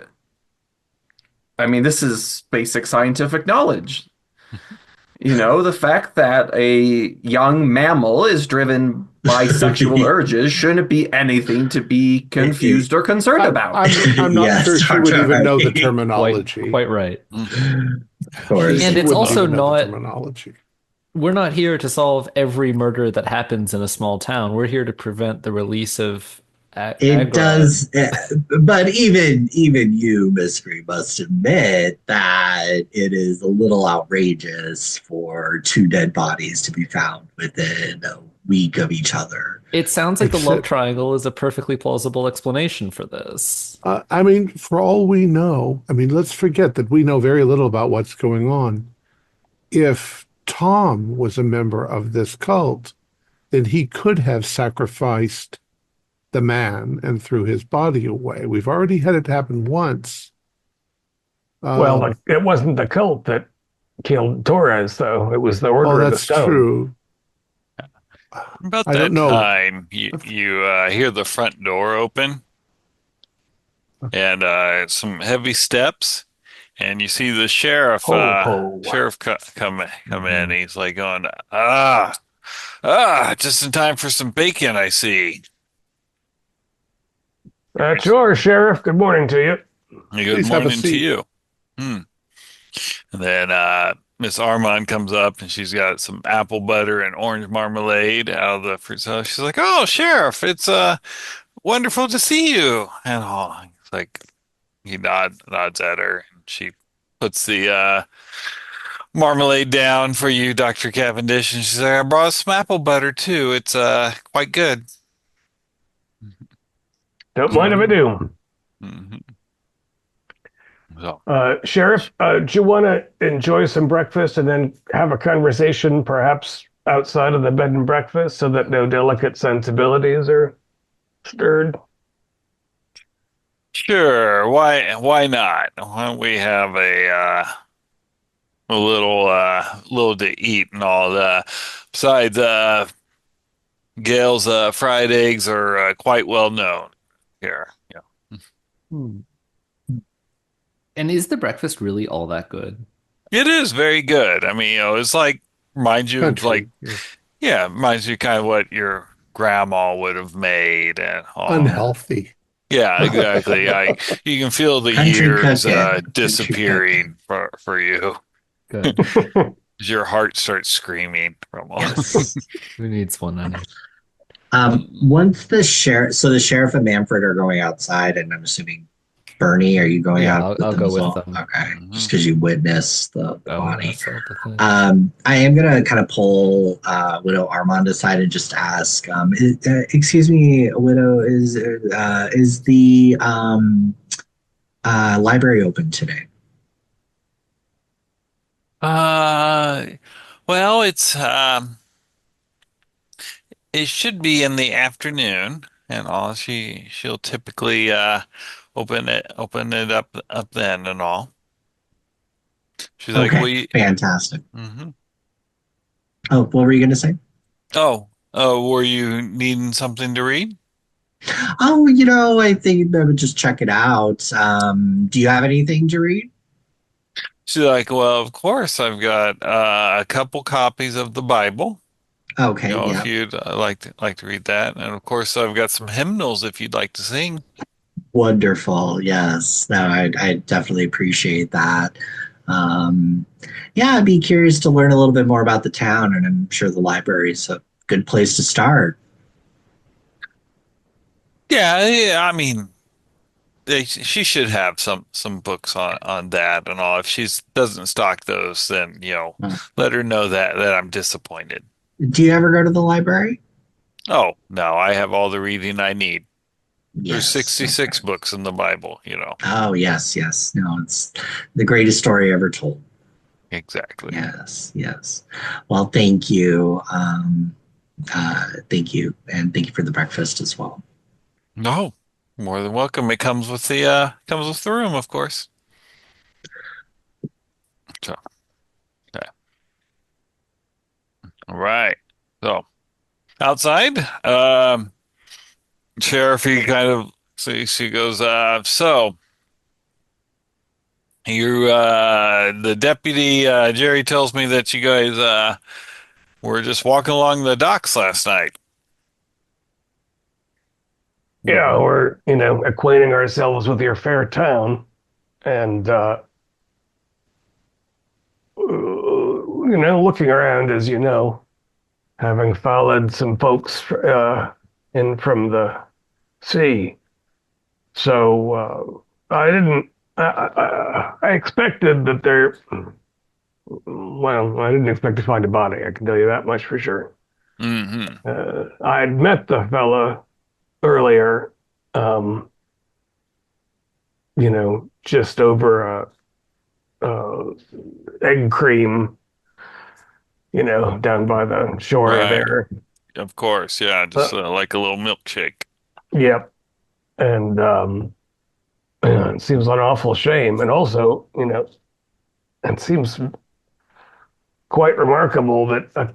I mean, this is basic scientific knowledge. The fact that a young mammal is driven by sexual urges shouldn't be anything to be confused or concerned about. I'm not Yes, sure she would Dr. even know the Harvey. terminology. Quite right. Of course. And She it's wouldn't also even know the not- terminology. We're not here to solve every murder that happens in a small town. We're here to prevent the release of It does, but even you, Mystery, must admit that it is a little outrageous for 2 dead bodies to be found within a week of each other. It sounds like the Except- love triangle is a perfectly plausible explanation for this. I mean, for all we know, I mean, let's forget that we know very little about what's going on. If Tom was a member of this cult, then he could have sacrificed the man and threw his body away. We've already had it happen once. Well, it wasn't the cult that killed Torres, though. It was the Order of the that's Stone. true. about I that don't know. time, you hear the front door open and some heavy steps, and you see the sheriff. Sheriff come in. He's like going, just in time for some bacon, I see. Sure, Sheriff. Good morning to you. Good Please have a morning to seat. you. And then Miss Armand comes up and she's got some apple butter and orange marmalade out of the fruit salad. She's like, "Oh, Sheriff, it's wonderful to see you." And all, it's like he nods at her, and she puts the marmalade down for you, Dr. Cavendish, and she's like, "I brought some apple butter too. It's quite good." Don't mind if I do. Mhm. So, Sheriff, do you want to enjoy some breakfast and then have a conversation, perhaps outside of the bed and breakfast, so that no delicate sensibilities are stirred? sure, why not? Why don't we have a little to eat and all that. Besides, Gail's fried eggs are quite well known here. Yeah. Hmm. And is the breakfast really all that good? It is very good. I mean, it's like reminds you of like Country. Yeah. yeah, reminds you kind of what your grandma would have made and all. Unhealthy. Yeah, exactly. You can feel the Country years cooking. Country disappearing cooking. for you. Good. Your heart starts screaming from all. Yes. Who needs one, honey? Once the sheriff and Manfred are going outside, and I'm assuming Bernie, are you going Yeah, out with I'll them go as with well? them. Okay, just Mhm. because you witnessed the Oh, I body. saw the thing. I am gonna kind of pull Widow Armand aside and just ask, excuse me, Widow, is the library open today? Uh, well, it should be in the afternoon and all. She'll typically open it up then and all. She's like, Okay, "We fantastic. hmm Oh, what were you gonna say? oh, were you needing something to read?" Oh, I think I would just check it out. Do you have anything to read? She's like, "Well, of course, I've got a couple copies of the Bible. Okay, If yeah. you'd like to read that, and of course, I've got some hymnals if you'd like to sing." Wonderful. Yes. No, I definitely appreciate that. Um, yeah, I'd be curious to learn a little bit more about the town, and I'm sure the library is a good place to start. Yeah, yeah, I mean, she should have some books on that and all. If she doesn't stock those, then Uh, let her know that I'm disappointed. Do you ever go to the library? Oh, no, I have all the reading I need. There's Yes. 66 Okay. books in the Bible. Oh, yes, yes. No, it's the greatest story ever told. Exactly. Yes, yes. Well, thank you. Thank you, and thank you for the breakfast as well. No, more than welcome. It comes with the room, of course. So, yeah. All right. So, outside, Sheriff, he kind of she goes, so the deputy Jerry tells me that you guys were just walking along the docks last night. Yeah, we're, acquainting ourselves with your fair town and, looking around, as you know, having followed some folks in from the sea. So I didn't. I expected that there. Well, I didn't expect to find a body. I can tell you that much for sure. Hmm. I'd met the fella earlier. Um, just over a egg cream. Down by the shore Right. there. Of course. Yeah. Just Uh, like a little milkshake. yep. And it seems an awful shame. And also, it seems quite remarkable that a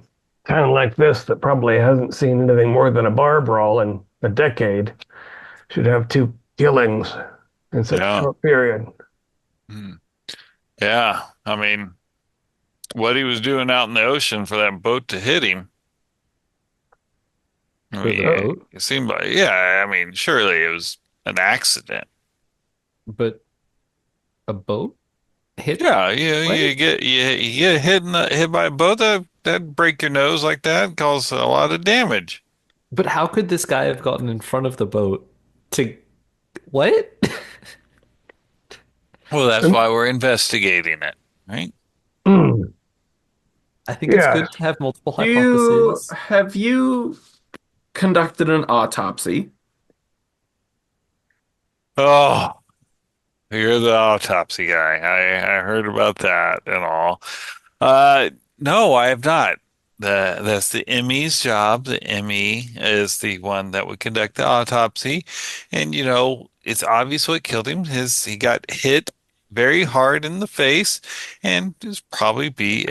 town like this, that probably hasn't seen anything more than a bar brawl in a decade, should have two killings in such a Yeah. short period. Mm. Yeah. I mean, what he was doing out in the ocean for that boat to hit him. I For the mean, Uh, boat? it seemed like, yeah, I mean, surely it was an accident. But a boat? Hit Yeah, what? you get hit by a boat that break your nose like that, cause a lot of damage. But how could this guy have gotten in front of the boat to what? Well, that's And, why we're investigating it, right? mm, I think it's yeah, good to have multiple You hypotheses. have you conducted an autopsy? Oh, you're the autopsy guy. I heard about that and all. No, I have not. That's the ME's job. The ME is the one that would conduct the autopsy, and it's obvious what killed him. He got hit very hard in the face, and it's probably be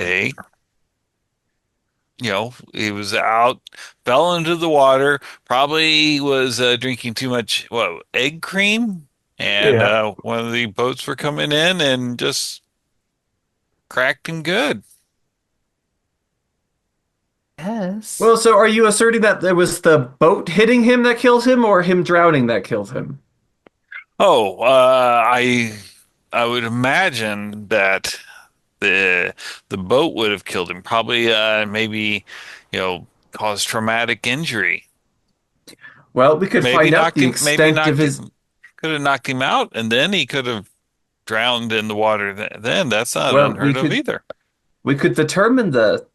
he was out, fell into the water, probably was drinking too much, egg cream, and yeah. one of the boats were coming in and just cracked him good. Yes. Well, so are you asserting that it was the boat hitting him that killed him or him drowning that killed him? Oh, I would imagine that the the boat would have killed him. Probably maybe, caused traumatic injury. Well, we could Maybe find out knocked the him, maybe extent of knocked his. him, could have knocked him out, and then he could have drowned in the water. Then that's not Well, unheard of either. we could determine the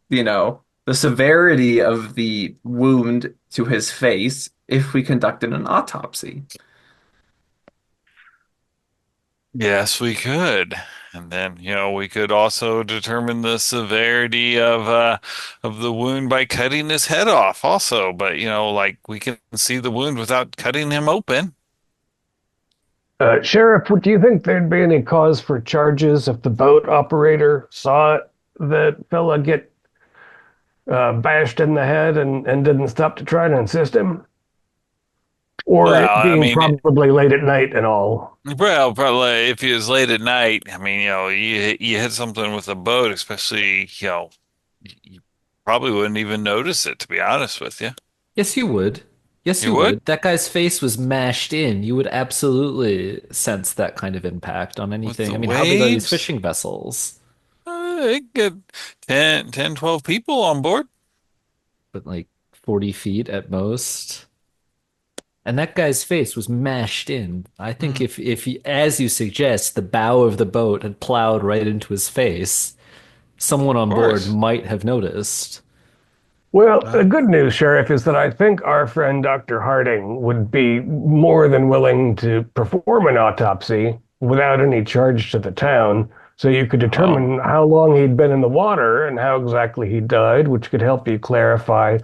severity of the wound to his face if we conducted an autopsy. Yes, we could. And then, we could also determine the severity of the wound by cutting his head off also. But, like we can see the wound without cutting him open. Sheriff, do you think there'd be any cause for charges if the boat operator saw that fella get bashed in the head and didn't stop to try to assist him? Or Well, it I being mean, probably late at night and all? well, probably if it was late at night, I mean, you hit something with a boat, especially, you probably wouldn't even notice it, to be honest with you. Yes, you would. Yes, You you would? would. That guy's face was mashed in. You would absolutely sense that kind of impact on With anything. the I mean, how big are these waves? fishing vessels? It get 12 people on board. But like 40 feet at most. And that guy's face was mashed in. I think Mm, if he, as you suggest, the bow of the boat had plowed right into his face, someone of on board course. might have noticed. Well, Uh, the good news, Sheriff, is that I think our friend Dr. Harding would be more than willing to perform an autopsy without any charge to the town. So you could oh, determine how long he'd been in the water and how exactly he died, which could help you clarify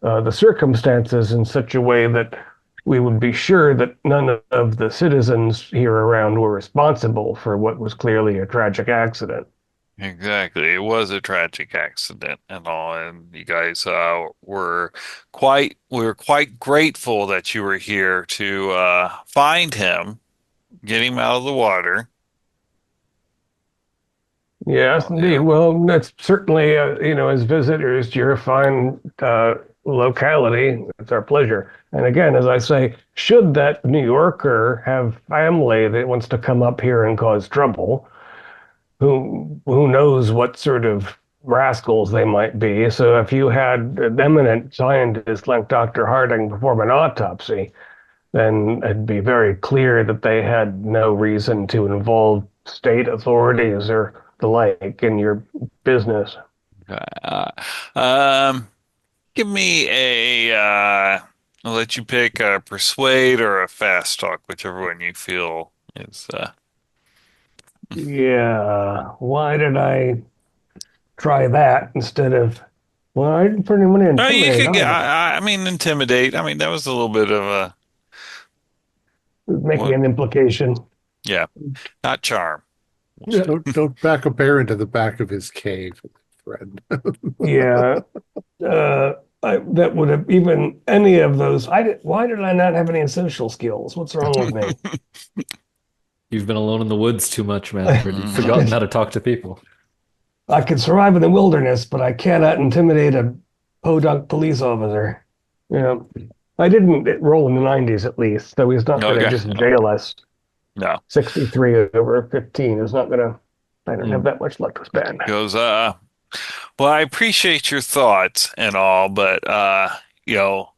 the circumstances in such a way that we would be sure that none of the citizens here around were responsible for what was clearly a tragic accident. exactly. It was a tragic accident and all, and you guys we were quite grateful that you were here to find him, get him out of the water. Yes, Oh, indeed. yeah. Well, that's certainly, as visitors to your fine locality, it's our pleasure. And again, as I say, should that New Yorker have family that wants to come up here and cause trouble, who knows what sort of rascals they might be. So if you had an eminent scientist like Dr. Harding perform an autopsy, then it'd be very clear that they had no reason to involve state authorities or the like in your business. Uh, um, Give me I'll let you pick a persuade or a fast talk, whichever one you feel is. Yeah, why did I try that instead of, well, I didn't pretty much Oh, you intimidate could get. either. I mean, intimidate. I mean, that was a little bit of a Making what? an implication. Yeah, not charm. We'll Yeah, say. Don't back a bear into the back of his cave, friend. yeah. That would have even any of those. Why did I not have any social skills? What's wrong with me? You've been alone in the woods too much, Manfred. You've forgotten how to talk to people. I can survive in the wilderness, but I cannot intimidate a podunk police officer. You know, I didn't roll in the 90s at least, so he's not going to Okay. just jail us. No. 63 over 15 is not going to I don't have that much luck to spend. Goes, well, I appreciate your thoughts and all, but you know,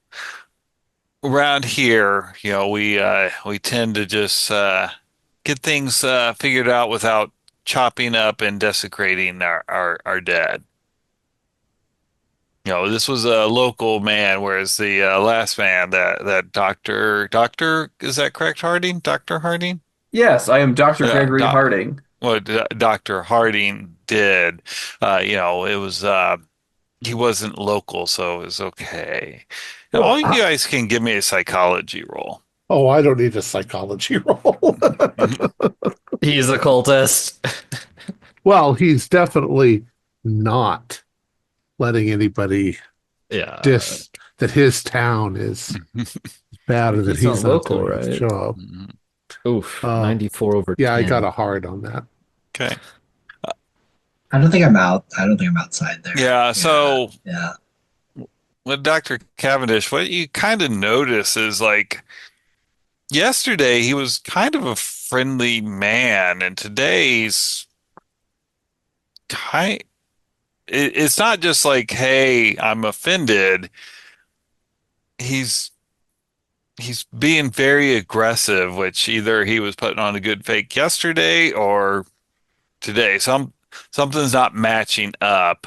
around here, we tend to just get things figured out without chopping up and desecrating our dead. This was a local man, whereas the last man, that doctor, is that correct, Harding? Dr. Harding? Yes, I am Dr. Gregory Doc, Harding. what Dr. Harding did, it was he wasn't local, so it was okay. Now, all Well, you guys can give me a psychology roll. Oh, I don't need a psychology roll. He's a cultist. Well, he's definitely not letting anybody Yeah. that his town is bad or that He's not he's not local, doing his right? job. Oof, 94 over Yeah, 10. I got a hard on that. Okay. I don't think I'm out. I don't think I'm outside there. Yeah, so Yeah. with Dr. Cavendish, what you kind of notice is like yesterday he was kind of a friendly man, and today's kind it's not just like, hey, I'm offended. He's he's being very aggressive, which either he was putting on a good fake yesterday or today. Something's not matching up.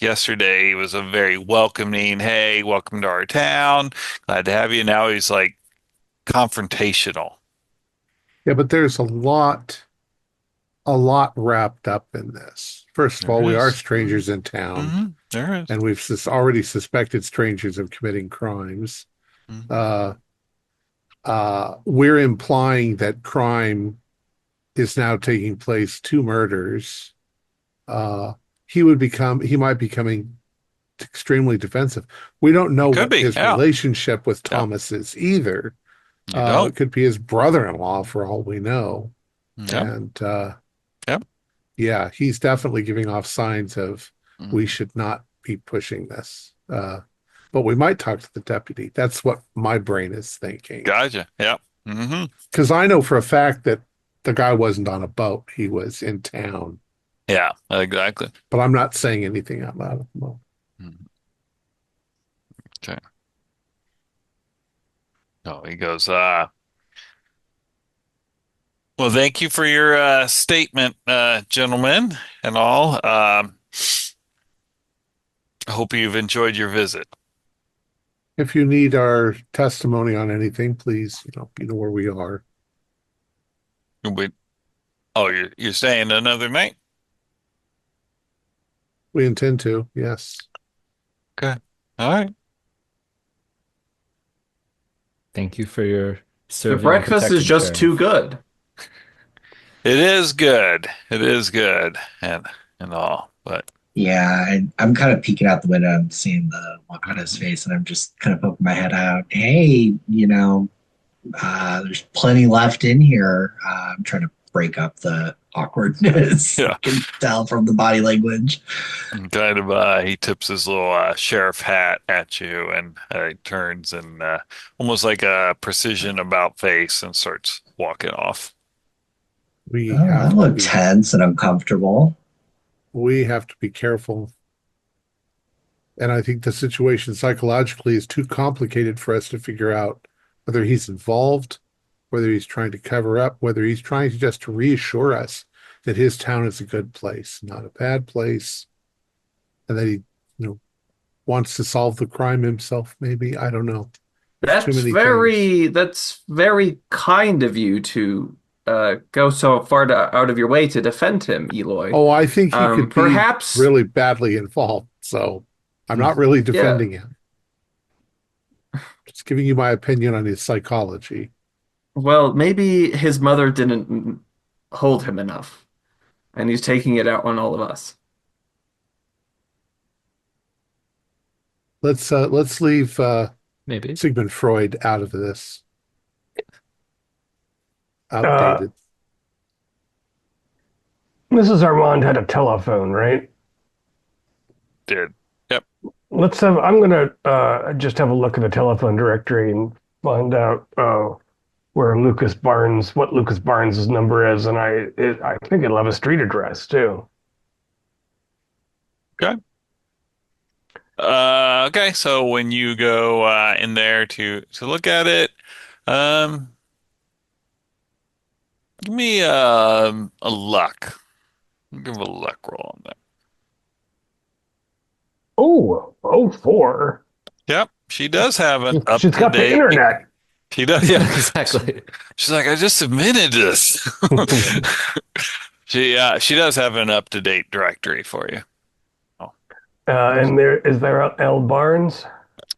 Yesterday he was a very welcoming, hey, welcome to our town. Glad to have you. Now he's like confrontational. Yeah, but there's a lot wrapped up in this. First of all, we are strangers in town, There is. and we've already suspected strangers of committing crimes. We're implying that crime is now taking place, 2 murders. He might be becoming extremely defensive. We don't know what his relationship with Thomas is either. It could be his brother-in-law for all we know. And yeah, he's definitely giving off signs of we should not be pushing this. But we might talk to the deputy. That's what my brain is thinking. Gotcha. Yep. Because I know for a fact that the guy wasn't on a boat. He was in town. Yeah, exactly. But I'm not saying anything out loud at the moment. Okay. Oh, he goes, well, thank you for your statement, gentlemen, and all. I hope you've enjoyed your visit. If you need our testimony on anything, please, you know where we are. You're staying another night? We intend to, yes. Okay. All right. Thank you for your The serving. breakfast is just too good. It is good. It is good, and all, but yeah, I'm kind of peeking out the window. I'm seeing the look on his face, and I'm just kind of poking my head out. Hey, there's plenty left in here. I'm trying to break up the awkwardness. Yeah. You can tell from the body language. Kind of, he tips his little sheriff hat at you, and he turns and almost like a precision about face and starts walking off. I look tense and uncomfortable. We have to be careful. And I think the situation psychologically is too complicated for us to figure out whether he's involved, whether he's trying to cover up, whether he's trying to just to reassure us that his town is a good place, not a bad place, and that he, wants to solve the crime himself. Maybe, I don't know. That's very kind of you to go so far out of your way to defend him, Eloy. Oh, I think he could perhaps be really badly involved. So I'm not really defending him. Just giving you my opinion on his psychology. Well, maybe his mother didn't hold him enough, and he's taking it out on all of us. Let's leave maybe Sigmund Freud out of this. Outdated. Mrs. Armand had a telephone, right? Did. Yep. I'm gonna just have a look at the telephone directory and find out what Lucas Barnes' number is, and I think it'll have a street address too. Okay. Okay, so when you go in there to look at it, um, give me a luck. Give a luck roll on that. Oh, 04. Yep, she does have an She's got the up-to-date. internet. She does, yeah. Exactly. She's like, I just submitted this. She does have an up-to-date directory for you. And is there L Barnes?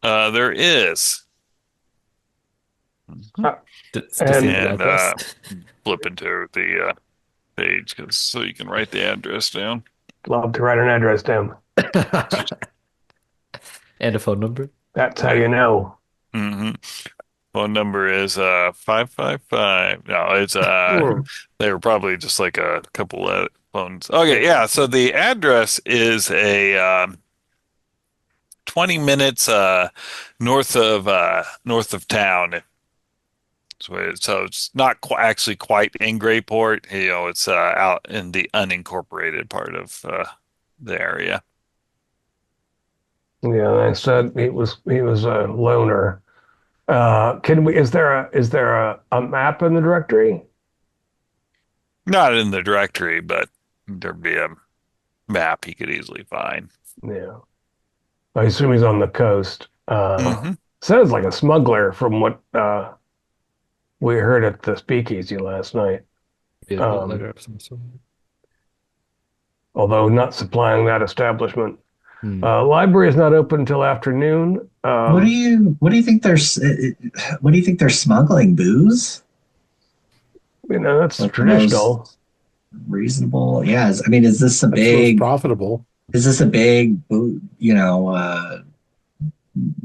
There is. Does And- he And like us? flip into the page so you can write the address down. Love to write an address down. And a phone number? That's how you know. Mm-hmm. Phone number is 555. No, it's they were probably just like a couple of phones. Okay, yeah. So the address is a 20 minutes north of town. So it's not actually quite in Grayport. It's out in the unincorporated part of the area. Yeah, I said he was a loner. Is there a map in the directory? Not in the directory, but there'd be a map he could easily find. Yeah. I assume he's on the coast. Mhm. Sounds like a smuggler from what we heard at the speakeasy last night. Be a bootlegger of some sort. Although not supplying that establishment. Hmm. Library is not open until afternoon. What do you think they're smuggling? Booze? That's Like the traditional. most reasonable. Yeah. I mean, is this a That's most big? profitable. Is this a big?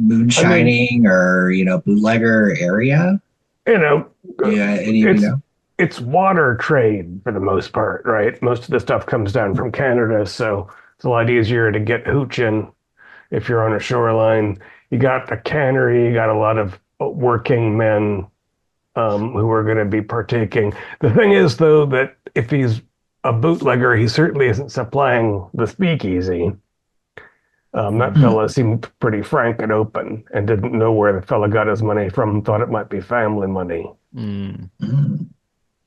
Moonshining or bootlegger area? Yeah. It's water trade for the most part, right? Most of the stuff comes down from Canada, so it's a lot easier to get hooch in if you're on a shoreline. You got the cannery, you got a lot of working men who are going to be partaking. The thing is, though, that if he's a bootlegger, he certainly isn't supplying the speakeasy. That fella seemed pretty frank and open and didn't know where the fella got his money from, thought it might be family money.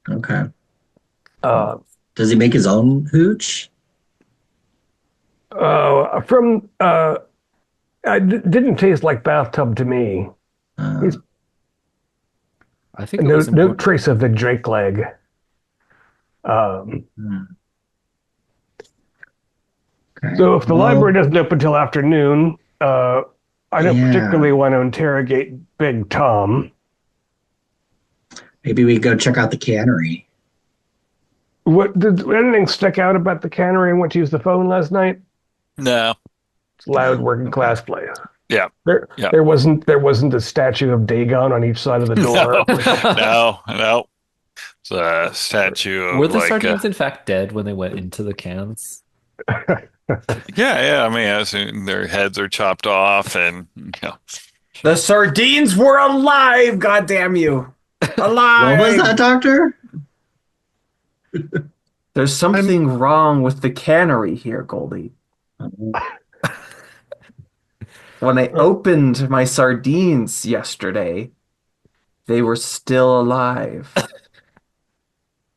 Okay. Uh, Does he make his own hooch? Didn't taste like bathtub to me. I think it was No important. trace of the Drake leg. Okay. So if the Well, library doesn't open until afternoon, I don't Yeah. particularly want to interrogate Big Thom. maybe we go check out the cannery. What did anything stick out about the cannery and went to use the phone last night? No. It's loud working class place. Yeah. There Yeah. there wasn't a statue of Dagon on each side of the door. No. It's a statue of Were the like sardines in fact dead when they went into the cans? yeah. I mean, I assume their heads are chopped off, and The sardines were alive, goddamn you. Alive. What was that, Doctor? There's something wrong with the cannery here, Goldie. When I opened my sardines yesterday, they were still alive.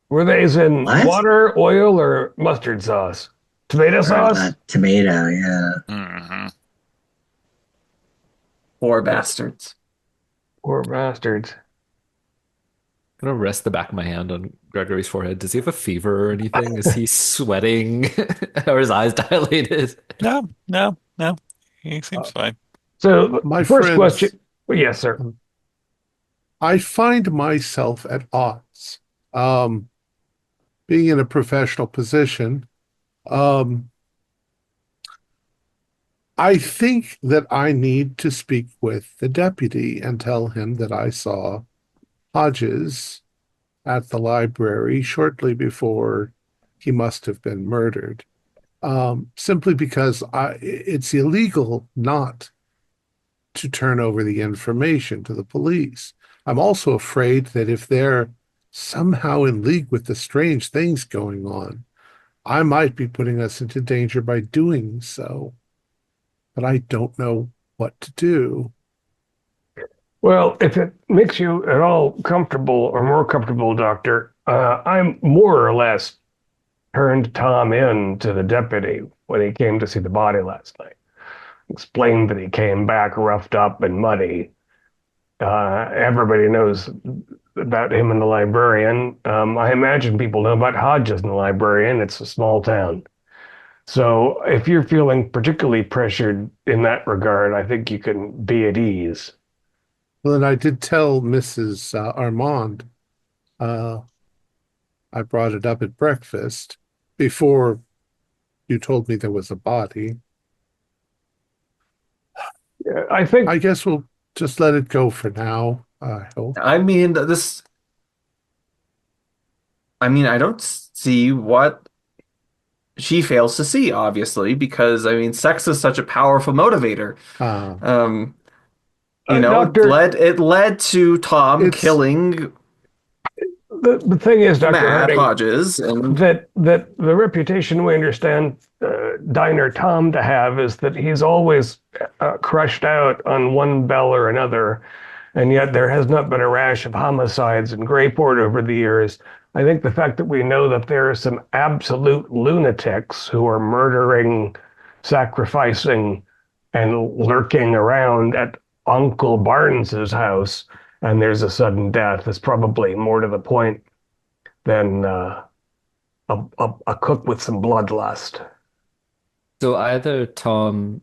Were they in What? water, oil, or mustard sauce? Tomato sauce? Tomato, yeah. mhm. Poor bastards. Poor bastards. I'm gonna rest the back of my hand on Gregory's forehead. Does he have a fever or anything? Is he sweating? Or his eyes dilated? No. He seems fine. So My first friends- question. Well, yes, sir. I find myself at odds. Being in a professional position, I think that I need to speak with the deputy and tell him that I saw Hodges at the library shortly before he must have been murdered. Simply because it's illegal not to turn over the information to the police. I'm also afraid that if they're somehow in league with the strange things going on, I might be putting us into danger by doing so. But I don't know what to do. Well, if it makes you at all comfortable or more comfortable, Doctor, I'm more or less turned Thom in to the deputy when he came to see the body last night. Explained that he came back roughed up and muddy. Everybody knows about him and the librarian. I imagine people know about Hodges and the librarian. It's a small town. So if you're feeling particularly pressured in that regard, I think you can be at ease. Well, and I did tell Mrs. Armand, uh, I brought it up at breakfast before you told me there was a body. I think I guess we'll just let it go for now, I hope. I mean, this. I mean, I don't see what she fails to see, obviously, because I mean, sex is such a powerful motivator. Uh, Um, you know, Doctor, it led to Thom It's killing the thing is, Doctor Matt Harding, Hodges, and that the reputation we understand Diner Thom to have is that he's always crushed out on one bell or another, and yet there has not been a rash of homicides in Greyport over the years. I think the fact that we know that there are some absolute lunatics who are murdering, sacrificing, and lurking around at Uncle Barnes's house, and there's a sudden death is probably more to the point than a cook with some bloodlust. So either Thom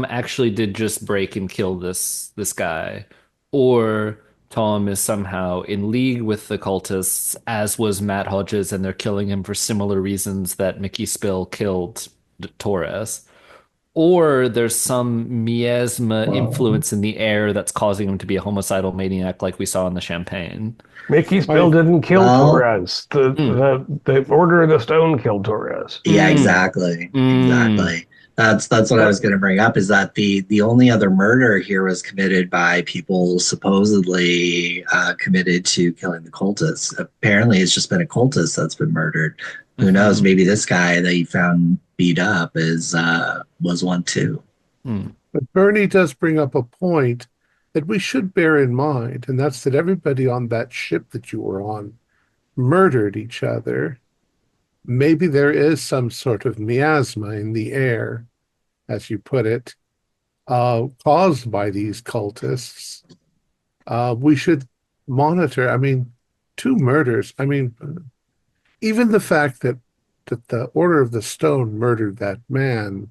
actually did just break and kill this guy, or Thom is somehow in league with the cultists, as was Matt Hodges, and they're killing him for similar reasons that Mickey Spill killed Torres. Or there's some miasma influence in the air that's causing him to be a homicidal maniac like we saw in the Champagne. Mickey still didn't kill Well, Torres. Mm. The Order of the Stone killed Torres. yeah, Mm. exactly. Mm. Exactly. That's what I was going to bring up is that the only other murder here was committed by people supposedly committed to killing the cultists. Apparently, it's just been a cultist that's been murdered. Who knows? Mhm. Maybe this guy that you found beat up is was one too. Mm. But Bernie does bring up a point that we should bear in mind, and that's that everybody on that ship that you were on murdered each other. Maybe there is some sort of miasma in the air, as you put it, caused by these cultists. We should monitor. I mean, two murders. I mean, even the fact that the Order of the Stone murdered that man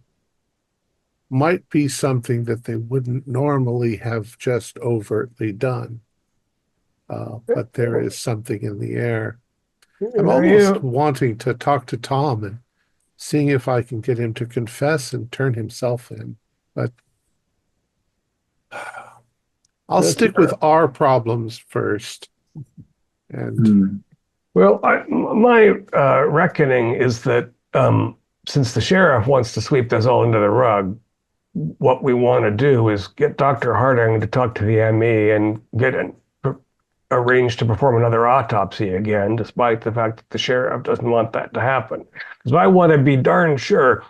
might be something that they wouldn't normally have just overtly done. But there is something in the air. I'm almost You, wanting to talk to Thom and seeing if I can get him to confess and turn himself in. But I'll that's stick with our problems first. And Hmm. well. My reckoning is that since the sheriff wants to sweep this all under the rug, what we want to do is get Dr. Harding to talk to the ME and get arranged to perform another autopsy again, despite the fact that the sheriff doesn't want that to happen. Because I want to be darn sure.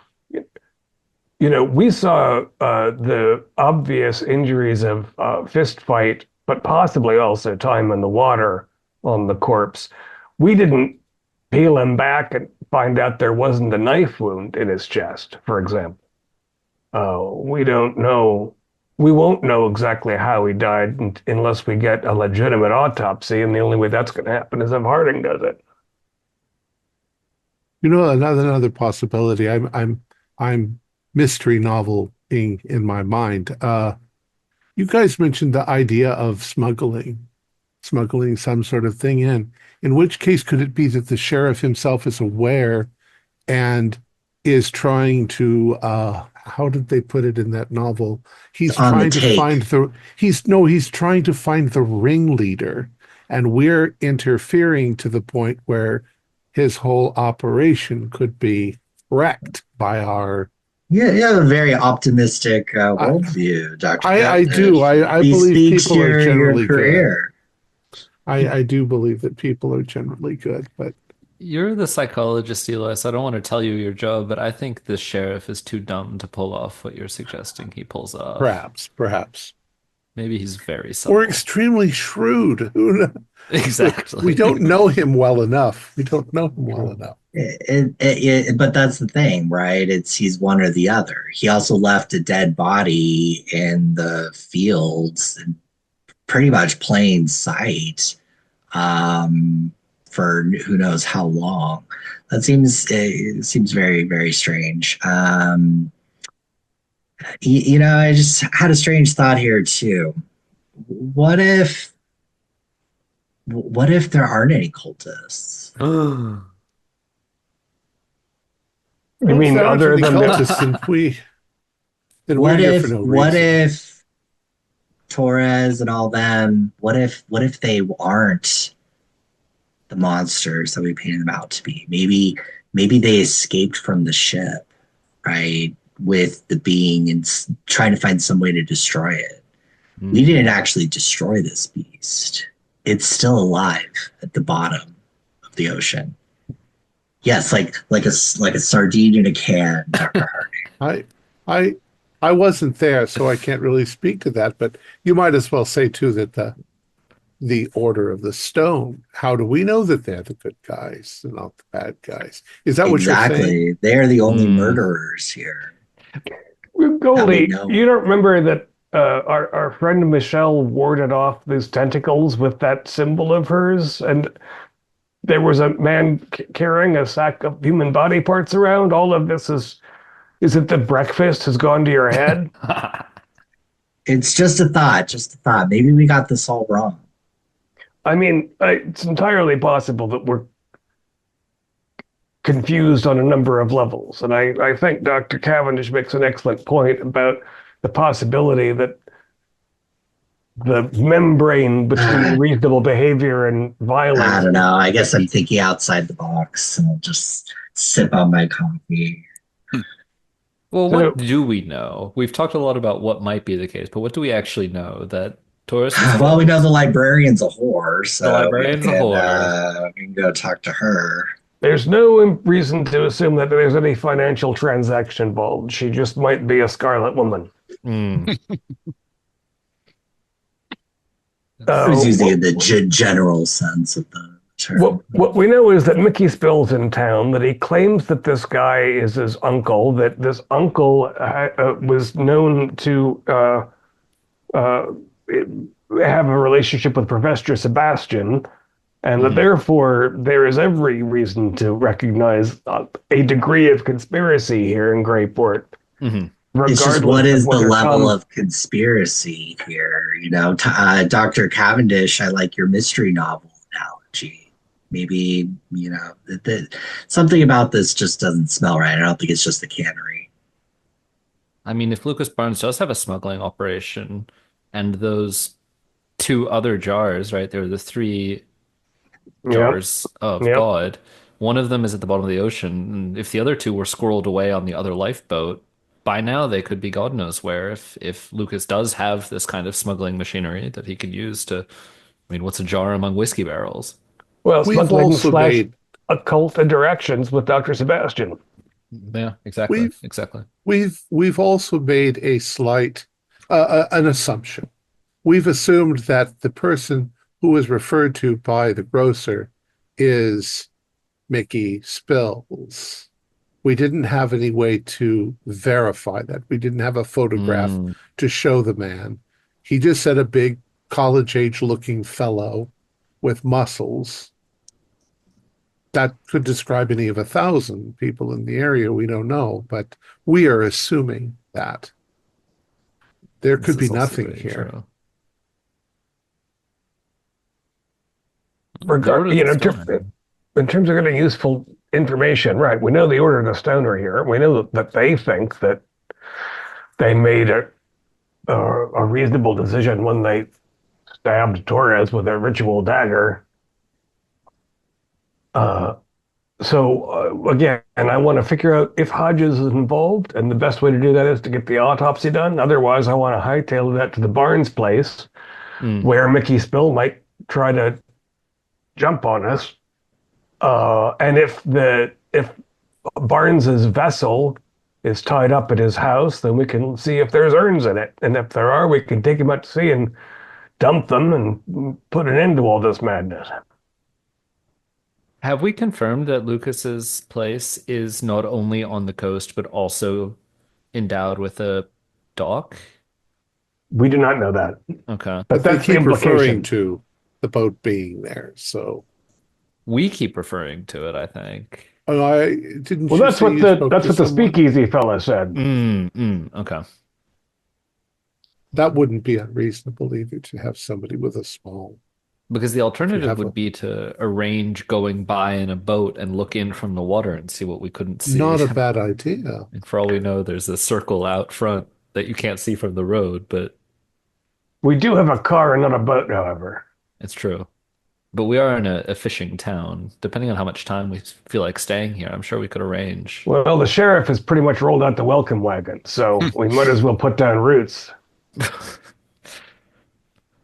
We saw the obvious injuries of fist fight, but possibly also time in the water on the corpse. We didn't peel him back and find out there wasn't a knife wound in his chest, for example. We don't know. We won't know exactly how he died unless we get a legitimate autopsy, and the only way that's going to happen is if Harding does it. another possibility. I'm mystery novel being in my mind. You guys mentioned the idea of smuggling some sort of thing in. In which case, could it be that the sheriff himself is aware and is trying to, how did they put it in that novel? He's On the trying to take. find he's trying to find the ringleader, and we're interfering to the point where his whole operation could be wrecked by our Yeah, you have a very optimistic I, worldview, Dr. I do. Cavendish. I He believe speaks people are your generally good. career. I do believe that people are generally good, but You're the psychologist, Eli, so I don't want to tell you your job, but I think the sheriff is too dumb to pull off what you're suggesting he pulls off. perhaps. Maybe he's very Or subtle. extremely shrewd. We Exactly. don't know him well enough. We don't know him well enough. But that's the thing, right? It's he's one or the other. He also left a dead body in the fields, in pretty much plain sight, um, for who knows how long. That seems it seems very very strange. I just had a strange thought here too. What if what if there aren't any cultists? You Well, if mean there aren't other any than the cultists, then we're here for no What reason. if Torres and all them, what if they aren't the monsters that we painted them out to be? Maybe they escaped from the ship, right? With the being and trying to find some way to destroy it. We didn't actually destroy this beast. It's still alive at the bottom of the ocean. Yes, like a sardine in a can, Dr. I, I, I wasn't there, so I can't really speak to that. But you might as well say too that the Order of the Stone. How do we know that they're the good guys and not the bad guys? Is that what you're saying? Exactly. They're the only Hmm. murderers here that we Goldie, know. you don't remember that our friend Michelle warded off these tentacles with that symbol of hers, and there was a man carrying a sack of human body parts around. All of this is it the breakfast has gone to your head? It's just a thought. Maybe we got this all wrong. I mean, it's entirely possible that we're confused on a number of levels. And I think Dr. Cavendish makes an excellent point about the possibility that the membrane between reasonable behavior and I violence. don't know. I guess I'm thinking outside the box and I'll just sip on my coffee. Well, So, what do we know? We've talked a lot about what might be the case, but what do we actually know? That Taurus is Well, we know fucked? the librarian's a whore, The so librarian's a whore. we can go talk to her. there's no reason to assume that there's any financial transaction involved. She just might be a Scarlet Woman. Hmm. I was using it in the What, general sense of the term. what we know is that Mickey Spill's in town, that he claims that this guy is his uncle, that this uncle was known to uh, have a relationship with Professor Sebastian, and that therefore there is every reason to recognize a degree of conspiracy here in Greyport, Mhm. It's just what regardless of is the whether level Tom. of conspiracy here? Dr. Cavendish, I like your mystery novel analogy. Maybe, something about this just doesn't smell right. I don't think it's just the cannery. I mean, if Lucas Barnes does have a smuggling operation and those two other jars, right? There are the three Yep, jars of yep. God. One of them is at the bottom of the ocean, and if the other two were squirreled away on the other lifeboat, by now they could be God knows where. If Lucas does have this kind of smuggling machinery that he could use to, I mean, what's a jar among whiskey barrels? Well, We've smuggling also slash made occult interactions with Dr. Sebastian. Yeah, exactly, we've exactly. we've also made a slight an assumption. We've assumed that the person who is referred to by the grocer is Mickey Spills. We didn't have any way to verify that. We didn't have a photograph Mm, to show the man. He just said a big college age looking fellow with muscles. That could describe any of 1,000 people in the area. We don't know, but we are assuming that there this could be is also nothing very here. true. The Regard, Order of you the know, Stone. in terms of getting useful information, right? We know the Order of the Stone are here. We know that they think that they made a reasonable decision when they stabbed Torres with a ritual dagger. Uh, So again, I want to figure out if Hodges is involved, and the best way to do that is to get the autopsy done. Otherwise, I want to hightail that to the Barnes place, Mm. where Mickey Spill might try to jump on us. And if Barnes's vessel is tied up at his house, then we can see if there's urns in it, and if there are, we can take him out to sea and dump them and put an end to all this madness. Have we confirmed that Lucas's place is not only on the coast, but also endowed with a dock? We do not know that, Okay. but But they that's the keep referring implication. to the boat being there. So, We keep referring to it, I think. oh, I didn't Well, you say you spoke that's to what the someone? speakeasy fella said. Okay. That wouldn't be unreasonable either to have somebody with a small. Because the If you alternative have a would be to arrange going by in a boat and look in from the water and see what we couldn't see. not a bad idea. And for all we know, there's a circle out front that you can't see from the road, but We do have a car and not a boat, however. it's true. But we are in a fishing town. Depending on how much time we feel like staying here, I'm sure we could arrange. Well, the sheriff has pretty much rolled out the welcome wagon, so we might as well put down roots.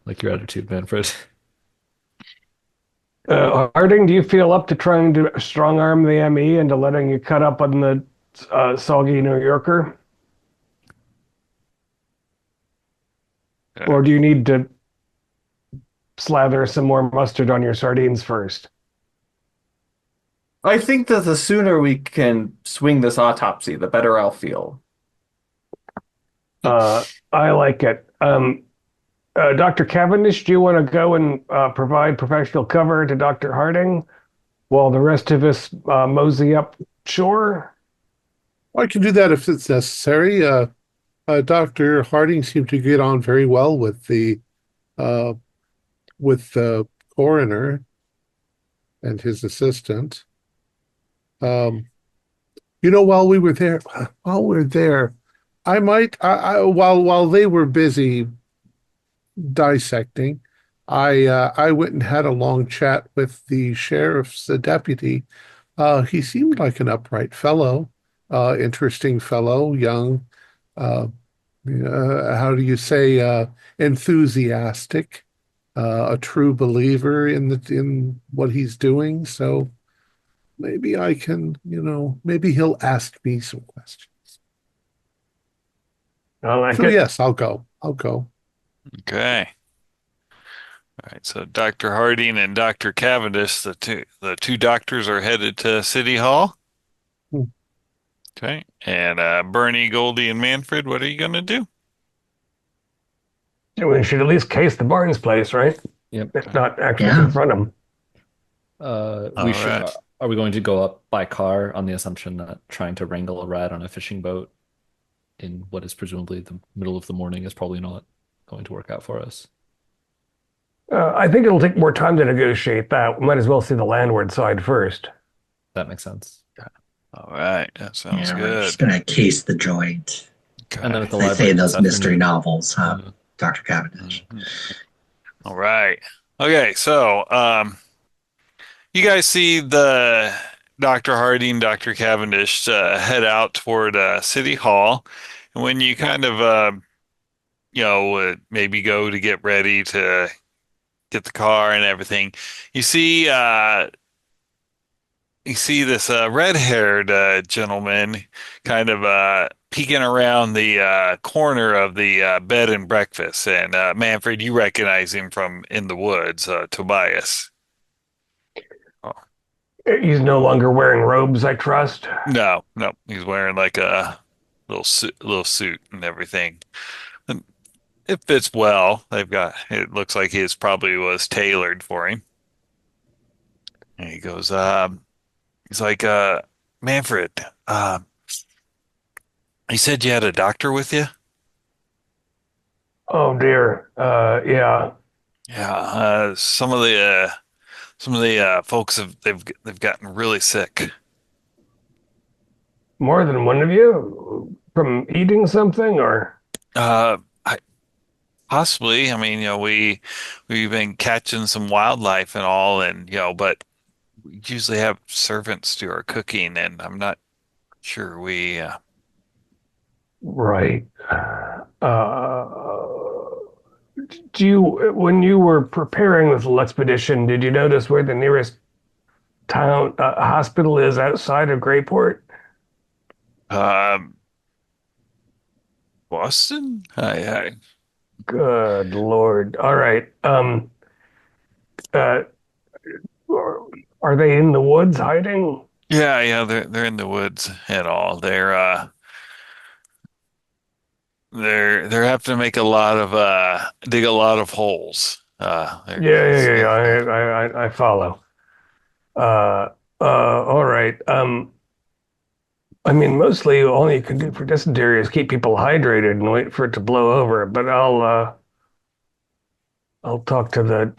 Like your attitude, Manfred. Harding, do you feel up to trying to strong arm the ME into letting you cut up on the soggy New Yorker? Or do you need to slather some more mustard on your sardines first? I think that the sooner we can swing this autopsy, the better I'll feel. I like it. Dr. Cavendish, do you want to go and provide professional cover to Dr. Harding while the rest of us mosey up shore? I can do that if it's necessary. Dr. Harding seemed to get on very well uh, with the coroner and his assistant. While we're there, while they were busy dissecting, I went and had a long chat with the sheriff's deputy. He seemed like an upright fellow, interesting fellow, young. Uh, how do you say? Enthusiastic, a true believer in what he's doing. So maybe I can, maybe he'll ask me some questions. I like So it. yes, I'll go. I'll go. Okay. All right. So Dr. Harding and Dr. Cavendish, the two doctors are headed to City Hall. Hmm. Okay. And Bernie, Goldie, and Manfred, what are you gonna do? We should at least case the Barnes place, right? Yep. If not actually Yeah. confront him. All We should. right. Are we going to go up by car on the assumption that trying to wrangle a rat on a fishing boat in what is presumably the middle of the morning is probably not going to work out for us? I think it'll take more time to negotiate that. We might as well see the landward side first. That makes sense. All right. That sounds Yeah, we're good. just gonna case the joint. And then at the They say library in this those mystery afternoon. novels, huh, Yeah. Dr. Cavendish? All right. Okay, so you guys see the Dr. Harding, Dr. Cavendish head out toward City Hall, and when you kind of maybe go to get ready to get the car and everything, you see this red-haired gentleman kind of peeking around the corner of the bed and breakfast. And Manfred, you recognize him from in the woods, Tobias. Oh, He's no longer wearing robes, I trust. no, no, he's wearing like a little suit and everything. And it fits well. It looks like his probably was tailored for him. And he goes, he's like, Manfred, he said you had a doctor with you? Oh dear. Yeah. Yeah, some of the folks they've gotten really sick. More than one of you? From eating something or? I possibly, I mean, we've been catching some wildlife and all, and but we usually have servants do our cooking, and I'm not sure we. Right. Do you, when you were preparing this little expedition, did you notice where the nearest town hospital is outside of Greyport? Um, Boston? I Good Lord. All right. Uh, are they in the woods hiding? yeah, they're in the woods and all. They're having to make a lot of dig a lot of holes. I follow. Uh, all right. I mean, mostly all you can do for dysentery is keep people hydrated and wait for it to blow over. But I'll talk to the.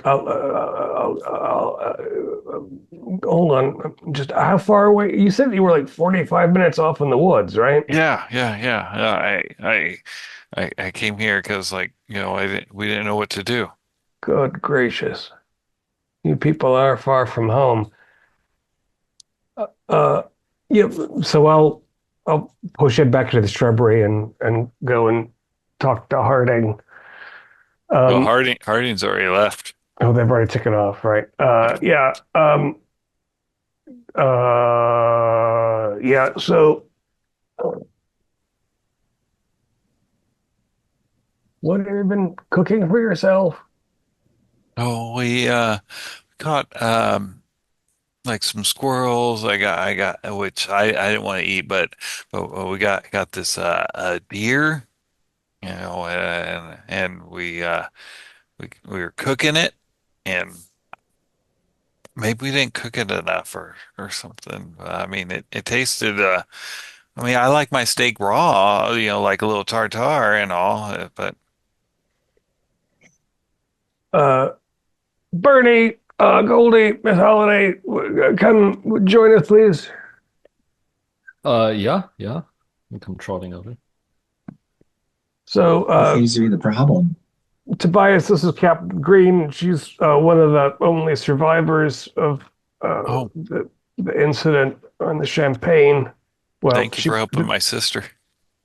Hold on. Just how far away? You said you were like 45 minutes off in the woods, right? I came here because we didn't know what to do. Good gracious. You people are far from home. Uh, yeah, so I'll push it back to the shrubbery and go and talk to Harding. Well, Um, Harding's already left. oh, they've already taken off, right? Yeah. Yeah. Yeah. So, what have you been cooking for yourself? Oh, we caught like some squirrels. I got which I didn't want to eat, but we got this a deer, and we were cooking it, and maybe we didn't cook it enough or something. I mean, it tasted. I mean, I like my steak raw, like a little tartare and all, but Uh, Bernie, Goldie, Miss Holiday, come join us, please. Yeah. I come trotting over. So, What seems to be the problem? Tobias, this is Captain Green. She's one of the only survivors of oh, the incident on the Champagne. Well, thank you she for helping my sister.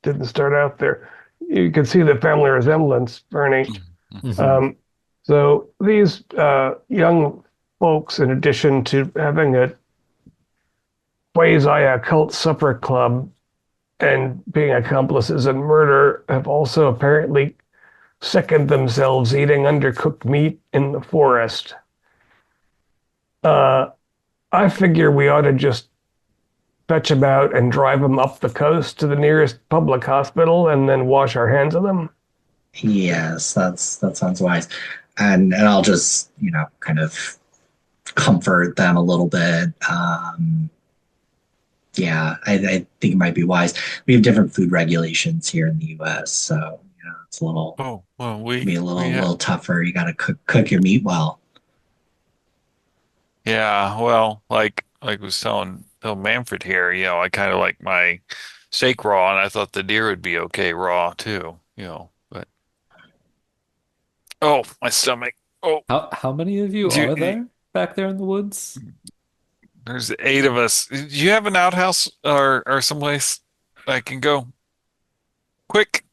didn't start out there. You can see the family resemblance, Bernie. Mhm. Um, so these young folks, in addition to having a quasi occult supper club and being accomplices in murder, have also apparently sickened themselves eating undercooked meat in the forest. Uh, I figure we ought to just fetch them out and drive them up the coast to the nearest public hospital and then wash our hands of them. Yes, that sounds wise. And I'll just, kind of comfort them a little bit. Yeah, I think it might be wise. We have different food regulations here in the U.S., so it's a little Oh, well, be a we little tougher. You got to cook your meat well. yeah, well, like I was telling Manfred here, I kind of like my steak raw, and I thought the deer would be okay raw too, but oh, my stomach. Oh, How many of you do are you, there back there in the woods? there's 8 of us. Do you have an outhouse or someplace I can go quick?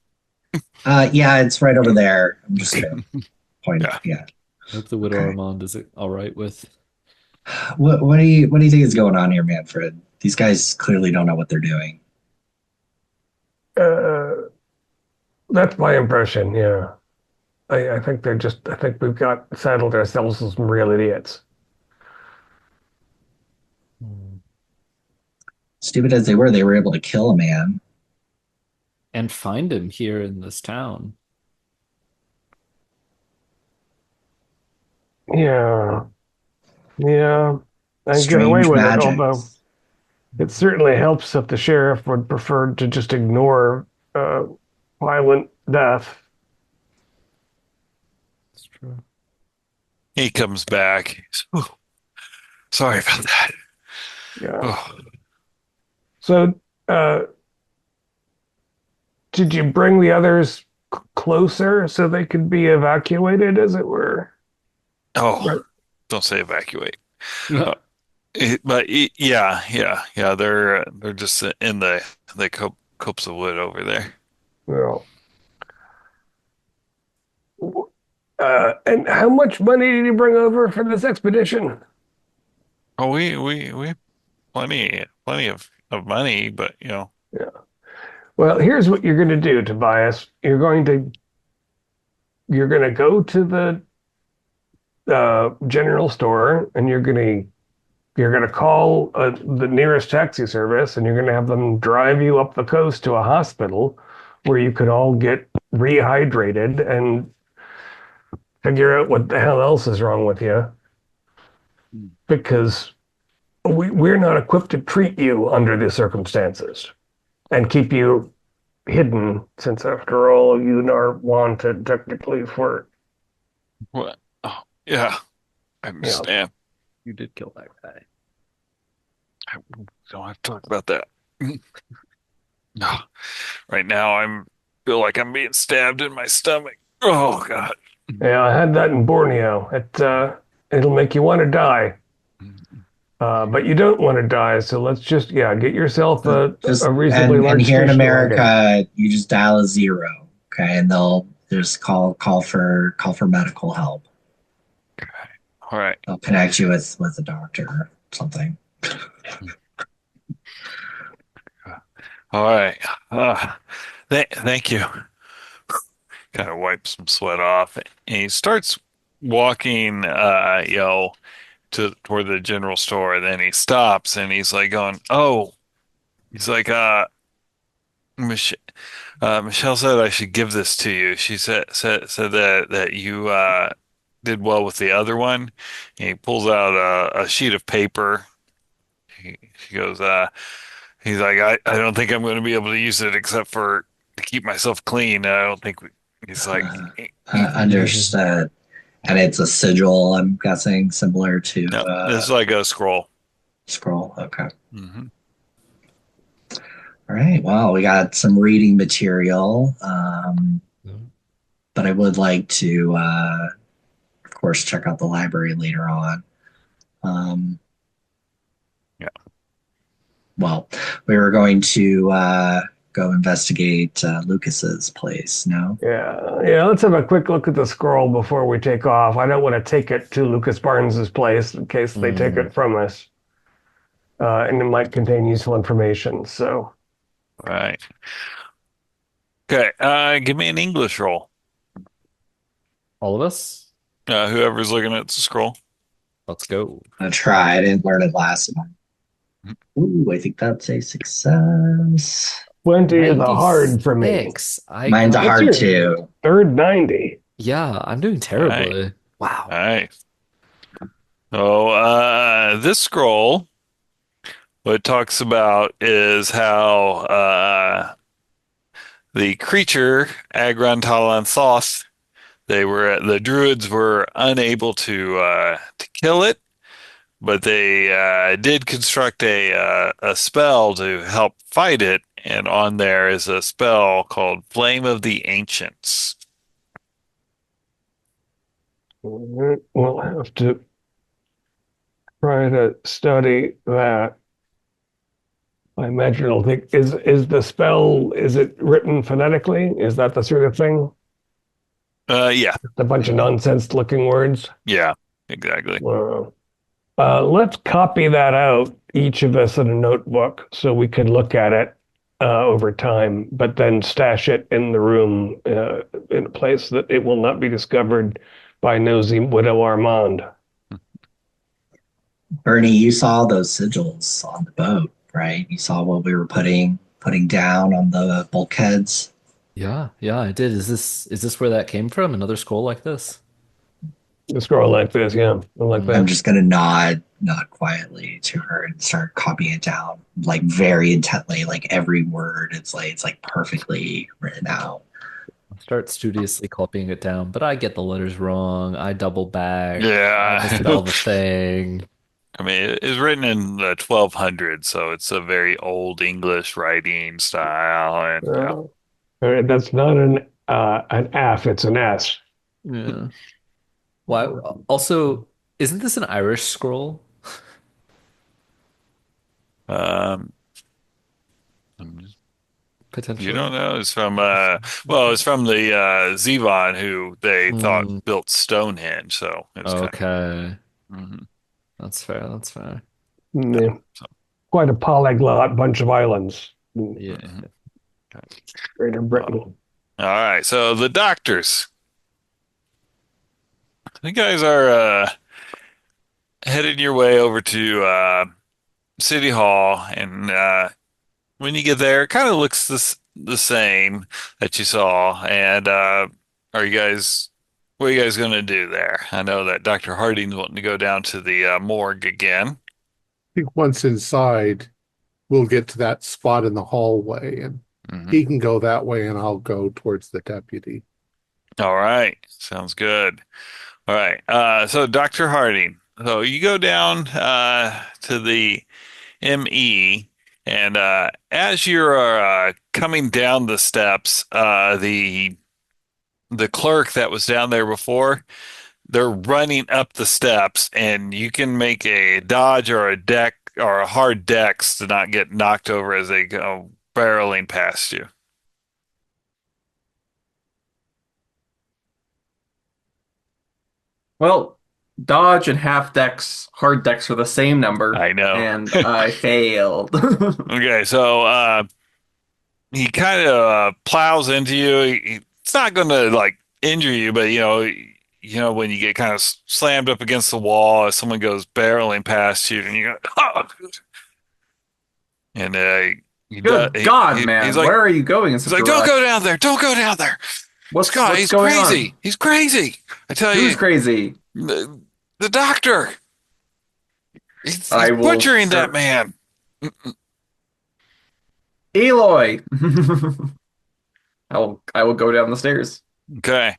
Yeah, it's right over there. I'm just gonna point. Yeah. Yeah. I hope the widow Okay. Armand is all right with. What do you think is going on here, Manfred? These guys clearly don't know what they're doing. Uh, that's my impression. Yeah, I think they're just. I think we've got saddled ourselves with some real idiots. Hmm. Stupid as they were able to kill a man. And find him here in this town. Yeah, yeah, and get away Strange with it. magic. Although it certainly helps if the sheriff would prefer to just ignore uh, violent death. It's true. He comes back. Oh, sorry about that. Yeah. Oh, So, did you bring the others closer so they could be evacuated, as it were? oh, Right. don't say evacuate. Uh, Yeah. They're just in the copse of wood over there. Well, and how much money did you bring over for this expedition? Oh, we have plenty of money, but Yeah. Well, here's what you're going to do, Tobias. You're going to go to the general store, and you're going to call the nearest taxi service, and you're going to have them drive you up the coast to a hospital where you could all get rehydrated and figure out what the hell else is wrong with you, because we're not equipped to treat you under the circumstances and keep you hidden, since after all, you are wanted technically for, what? Oh, yeah, I you know, understand. You did kill that guy. I don't have to talk about that. No, right now feel like I'm being stabbed in my stomach. Oh God. yeah, I had that in Borneo. It'll make you want to die. But you don't want to die, so let's just get yourself a Just reasonably and large here in station wagon. America, you just dial a zero, okay, and they'll just call for medical help. All right. They'll connect you with a doctor or something. All right. Thank you. Kind of wipe some sweat off, and he starts walking, toward the general store. Then he stops, and he's like going, "Oh," he's like, Mich Michelle said I should give this to you. She said that you did well with the other one." And he pulls out a sheet of paper. She goes, he's like, I don't think I'm going to be able to use it except for to keep myself clean. I don't think he's like, Understood. And it's a sigil, I'm guessing, similar to no, this is like a scroll. scroll. Okay. Hmm. All right. Well, we got some reading material, but I would like to, of course, check out the library later on. Um, Yeah. well, we were going to go investigate Lucas's place. No. Yeah. Let's have a quick look at the scroll before we take off. I don't want to take it to Lucas Barnes's place in case they take it from us, and it might contain useful information. So, Right. Okay. Give me an English roll. All of us? Whoever's looking at the scroll. Let's go. I try. I didn't learn it last time. Ooh, I think that's a success. 20 is a hard for me. 96. Mine's a What's hard your too. third 90? Yeah, I'm doing terribly. Wow. All right. So, this scroll, what it talks about is how the creature Agron Thoth, the druids were unable to kill it, but they did construct a spell to help fight it, and on there is a spell called Flame of the Ancients. We'll have to try to study that. I imagine it'll take, is the spell, is it written phonetically? Is that the sort of thing? Yeah, A bunch of nonsense looking words? yeah, exactly. Let's copy that out, each of us in a notebook, so we can look at it over time, but then stash it in the room in a place that it will not be discovered by nosy Widow Armand. Bernie, you saw those sigils on the boat, right? You saw what we were putting down on the bulkheads. Yeah, I did. Is this where that came from? Another scroll like this? A scroll like this, yeah, like I'm that. just gonna nod quietly to her and start copying it down, like very intently, like every word. It's like perfectly written out. I'll start studiously copying it down, but I get the letters wrong. I double back. I Yeah. misspell the thing. I mean, it's written in the 1200s, so it's a very old English writing style, and yeah. All right, that's not an F, it's an S. Yeah. Why? Also, isn't this an Irish scroll? Um, you Potentially. don't know. It's from it's from the Zevon who they thought Hmm. built Stonehenge. So it's kind Okay. of That's fair. That's fair. Yeah. so, Quite a polyglot bunch of islands in Yeah. mhm. Greater Britain. All right. So the doctors, you guys are headed your way over to City Hall, and when you get there, it kind of looks the same that you saw. And are you guys, what are you guys going to do there? I know that Dr. Harding's wanting to go down to the morgue again. I think once inside, we'll get to that spot in the hallway, and Hmm. he can go that way, and I'll go towards the deputy. All right, sounds good. All right, so Dr. Harding, so you go down to the ME, and as you're coming down the steps, the clerk that was down there before, they're running up the steps, and you can make a dodge or a deck or a hard dex to not get knocked over as they go barreling past you. Well, dodge and half decks, hard decks are the same number, I know. and I failed. Okay, so he kind of plows into you. It's not going to like injure you, but when you get kind of slammed up against the wall, as someone goes barreling past you, and you go, oh, and he does. Good God, He's man, like, where are you going in he's such a like, don't go rush? down there, don't go down there. Scott, What's he's going crazy. on? He's crazy. I tell Who's you, crazy? the doctor. He's I will butchering that sure. man. Eloy. I will go down the stairs. Okay.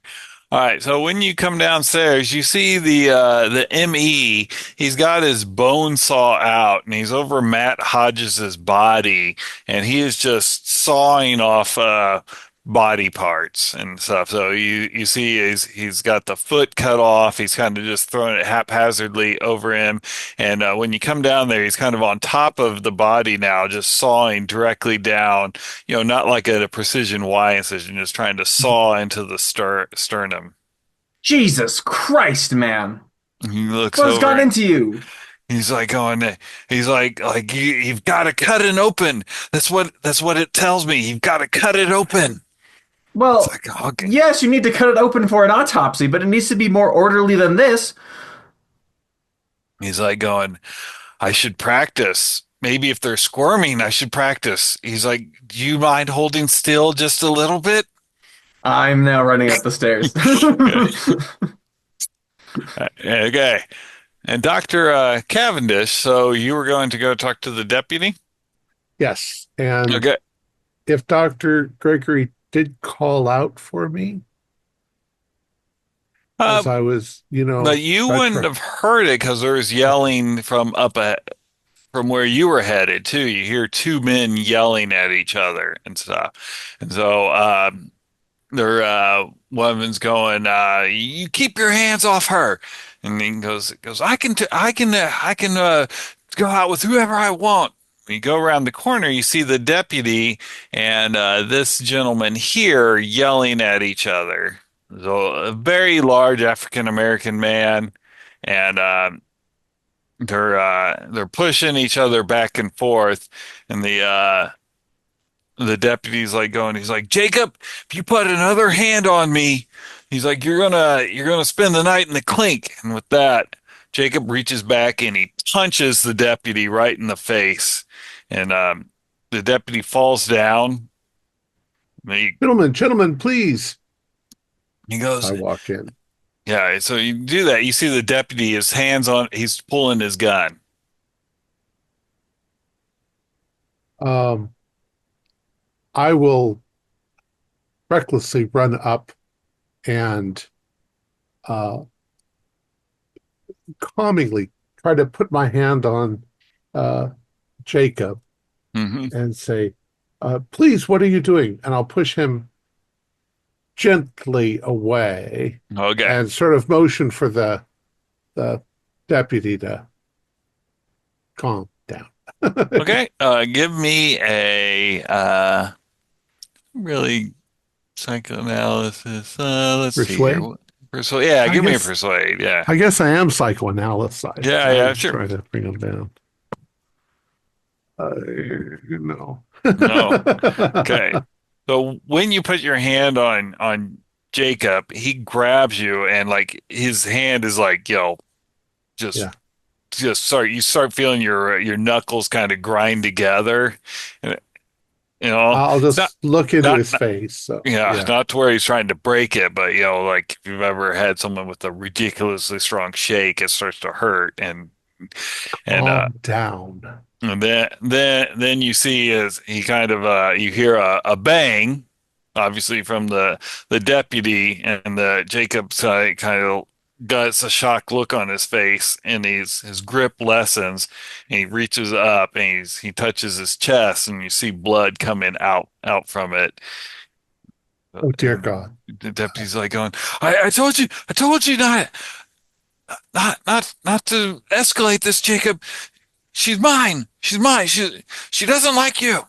All right, so when you come downstairs, you see the ME. He's got his bone saw out, and he's over Matt Hodges's body, and he is just sawing off body parts and stuff. So you see he's got the foot cut off. He's kind of just throwing it haphazardly over him, and when you come down there, he's kind of on top of the body now, just sawing directly down. Not like at a precision Y incision, just trying to saw into the sternum. Jesus Christ, man. He looks What has over got and into you? he's like going, he's like you've got to cut it open. That's what it tells me. You've got to cut it open. It's Well, like, okay. yes, you need to cut it open for an autopsy, but it needs to be more orderly than this. He's like going, I should practice. Maybe if they're squirming, I should practice. He's like, do you mind holding still just a little bit? I'm now running up the stairs. Okay. And Dr. Cavendish, so you were going to go talk to the deputy? Yes, and Okay. if Dr. Gregory did call out for me Uh, as I was, but you wouldn't have heard it because there was yelling from from where you were headed too. You hear two men yelling at each other and stuff. And so they're one of them's going, "You keep your hands off her," and he goes, I can go out with whoever I want. When you go around the corner, you see the deputy and this gentleman here yelling at each other. So a very large African American man, and they're pushing each other back and forth, and the deputy's like going, he's like, Jacob, if you put another hand on me, he's like, you're gonna spend the night in the clink. And with that, Jacob reaches back and he punches the deputy right in the face, and the deputy falls down. gentlemen, please. He goes, I walk in. yeah. So you do that. You see the deputy, his hands on, he's pulling his gun. Um, I will recklessly run up and uh, calmingly try to put my hand on Jacob Hmm. and say, please, what are you doing? And I'll push him gently away Okay. and sort of motion for the deputy to calm down. Okay. Give me a really psychoanalysis. Let's see here. Persuade. Persuade. Yeah, I give me a guess persuade. Yeah. I guess I am psychoanalyzed. Yeah, yeah, I'm sure. trying to bring them down. No. No. Okay. So when you put your hand on Jacob, he grabs you and like his hand is like, just Yeah. you start feeling your knuckles kind of grind together. And, I'll it's not just look into not his face. So yeah, yeah. not to where he's trying to break it, but like if you've ever had someone with a ridiculously strong shake, it starts to hurt and Calm down. and then you see as he kind of you hear a bang, obviously from the deputy, and the Jacob's kind of gets a shocked look on his face, and his grip lessens, and he reaches up and he touches his chest, and you see blood coming out from it. Oh dear And God. the deputy's like going, I told you not to escalate this, Jacob. She's mine. She's mine. She doesn't like you.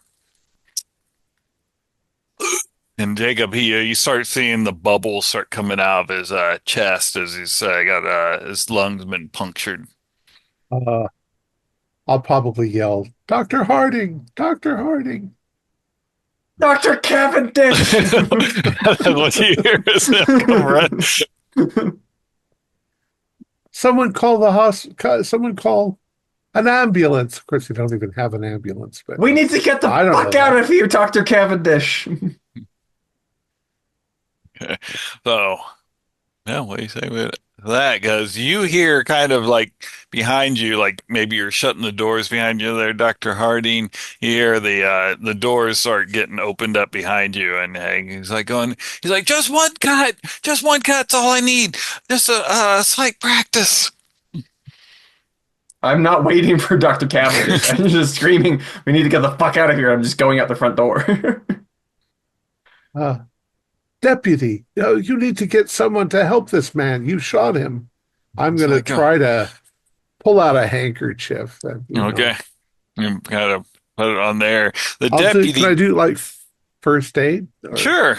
And Jacob, you start seeing the bubbles start coming out of his chest as he's got his lungs been punctured. Uh, I'll probably yell, Dr. Harding, Dr. Harding. Dr. Cavendish! What you hear is him come run. Someone call the hospital. Someone call an ambulance. Of course, you don't even have an ambulance, but We need to get the I don't fuck know out that. of here, Dr. Cavendish. So, yeah, what do you say with that? Because you hear kind of like behind you, like maybe you're shutting the doors behind you there, Dr. Harding. You hear the doors start getting opened up behind you, and he's like, just one cut's all I need, just a slight practice. I'm not waiting for Dr. Cavendish. I'm just screaming, we need to get the fuck out of here. I'm just going out the front door. Uh, Deputy, you need to get someone to help this man. You shot him. I'm It's going to like, try to pull out a handkerchief. And, okay, you kind of put it on there. The I'll do. Can I deputy, do like first aid? Or sure.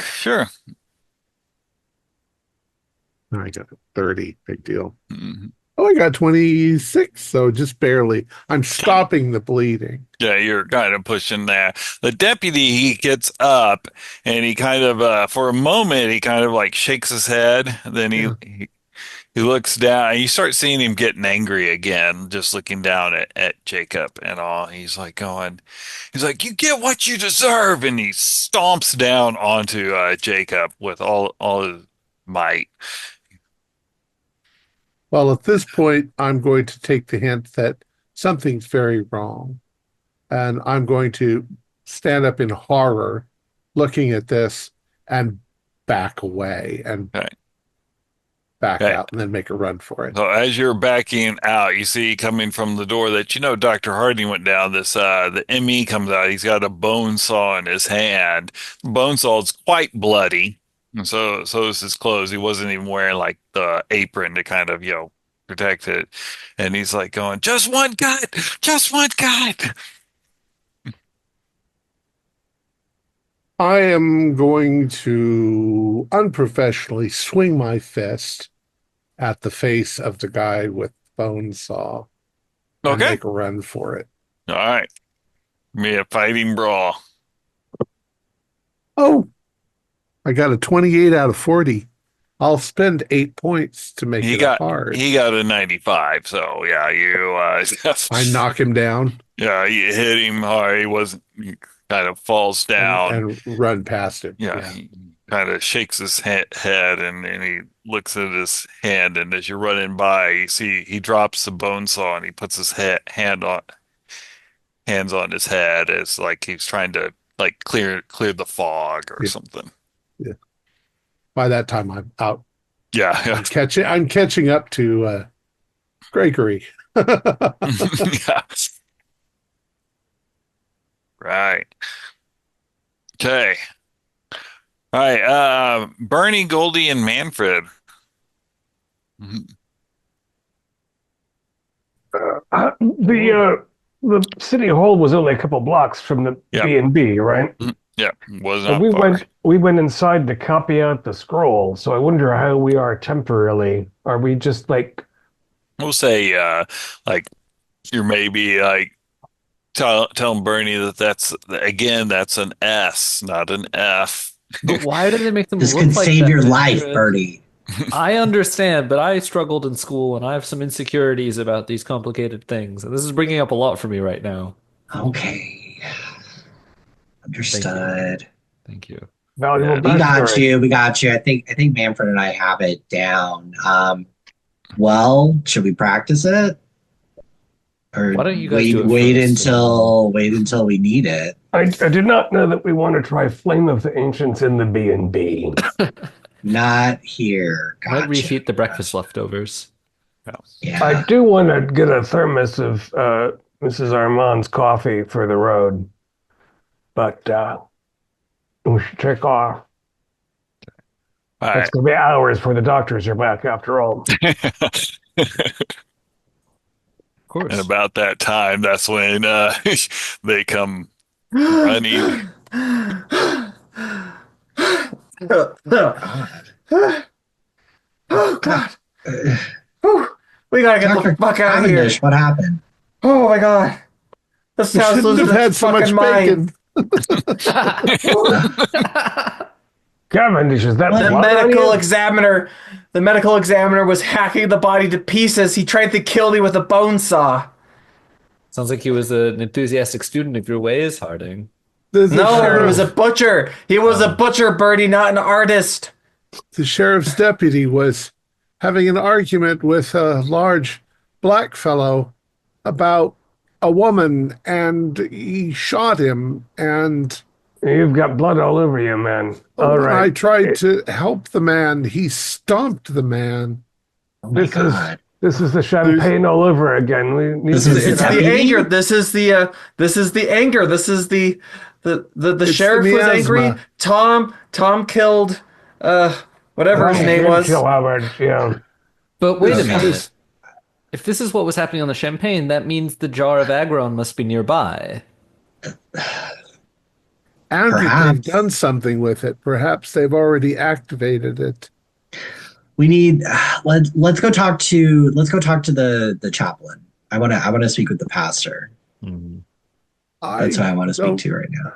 I got a 30. Big deal. Mhm. Oh, I got 26, so just barely. I'm Okay. stopping the bleeding. Yeah, you're kind of pushing that. The deputy, he gets up and he kind of, for a moment, he kind of like shakes his head. Then Yeah. he looks down and you start seeing him getting angry again, just looking down at Jacob and all. He's like, you get what you deserve. And he stomps down onto Jacob with all his might. Well, at this point, I'm going to take the hint that something's very wrong. And I'm going to stand up in horror looking at this and back away and Okay. back Okay. out and then make a run for it. So as you're backing out, you see coming from the door that Dr. Harding went down. This the ME comes out. He's got a bone saw in his hand. Bone saw is quite bloody, and so is his clothes. He wasn't even wearing like the apron to kind of protect it. And he's like going, just one cut. I am going to unprofessionally swing my fist at the face of the guy with the bone saw and Okay, make a run for it. all right. Me a fighting brawl. Oh, I got a 28 out of 40. I'll spend 8 points to make He it a got hard. he got a 95. So yeah, you I knock him down yeah, you hit him hard. He kind of falls down. and run past him. Yeah, Yeah. he kind of shakes his head and he looks at his hand. And as you're running by, you see he drops the bone saw and he puts his hands on his head as like he's trying to like clear the fog or Yeah. something. Yeah. By that time, I'm out. Yeah, I'm catching up to Gregory. yeah, right. Okay. All right. Bernie, Goldie, and Manfred. The the city hall was only a couple blocks from the Yep. B&B, right? Yeah, was So not far. we went inside to copy out the scroll. So I wonder how we are temporarily. Are we just like We'll say, like you're maybe like telling Bernie that that's an S, not an F. But why do they make them This look could like save that, your life, Manfred? Bertie. I understand, but I struggled in school and I have some insecurities about these complicated things. And this is bringing up a lot for me right now. Okay. Thank you. Understood. Thank you. valuable Yeah. We got backstory? you. We got you. I think Manfred and I have it down. Well, should we practice it? Or Why don't you guys do it first? wait until we need it. I did not know that we want to try Flame of the Ancients in the B&B. Not here. Might Gotcha. reheat the breakfast leftovers. I Yeah. do want to get a thermos of Mrs. Armand's coffee for the road, but we should check off. All It's right. going to be hours before the doctors are back after all. Of course. And about that time, that's when they come running. God. Oh God. Uh, Whew. We gotta get Dr. the fuck out of here. Cavendish, what happened? Oh my God. This You town's shouldn't losing have had its so much fucking mind. bacon. Cavendish, is that What? The blood on medical you? examiner was hacking the body to pieces. He tried to kill me with a bone saw. Sounds like he was an enthusiastic student of your ways, Harding. The No, he was a sheriff, butcher. He was a butcher, Bertie, not an artist. the sheriff's deputy was having an argument with a large black fellow about a woman, and he shot him. And You've got blood all over you, man. All when I right. tried to help the man, he stomped the man. Oh my This is God. this is the champagne all over again. We need This to is get It's out. the Deputy? anger. This is the anger. This is the It's sheriff the was angry. miasma. Tom killed whatever his name was. Kill Howard, yeah. But wait a Okay. minute. If this is what was happening on the champagne, that means the jar of Agron must be nearby. And that they've Perhaps. done something with it. Perhaps they've already activated it. We need let's go talk to the chaplain. I wanna speak with the pastor. That's who I want to speak to right now.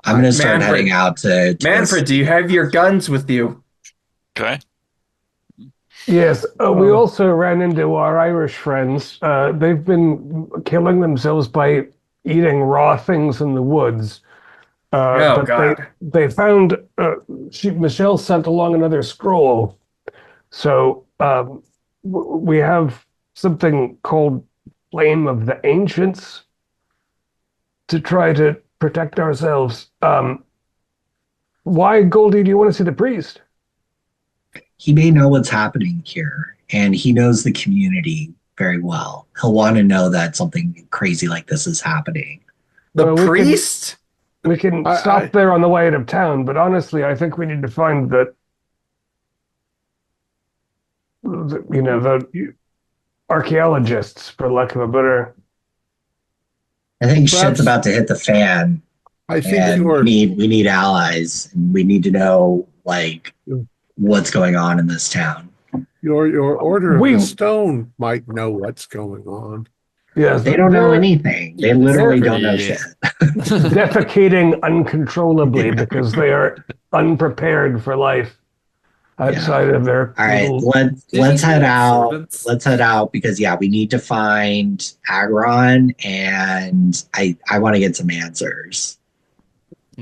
I'm gonna start Manfred. heading out to Manfred, do you have your guns with you? Okay. Yes, we also ran into our Irish friends. They've been killing themselves by eating raw things in the woods. Oh, But God. they found Michelle sent along another scroll. So we have something called Flame of the Ancients to try to protect ourselves. Why, Goldie, do you want to see the priest? He may know what's happening here, and he knows the community very well. He'll want to know that something crazy like this is happening. The Well, we can- priest? We can stop there on the way out of town, but honestly, I think we need to find the archaeologists, for lack of a better. I think Perhaps- shit's about to hit the fan, I think and your we need allies, and we need to know what's going on in this town. your order of We- the stone might know what's going on. Yes, They don't know they're anything. They literally don't know pretty- shit. defecating uncontrollably because they are unprepared for life outside of their. All right, little- let's head out. Servants? Let's head out because we need to find Agron, and I want to get some answers.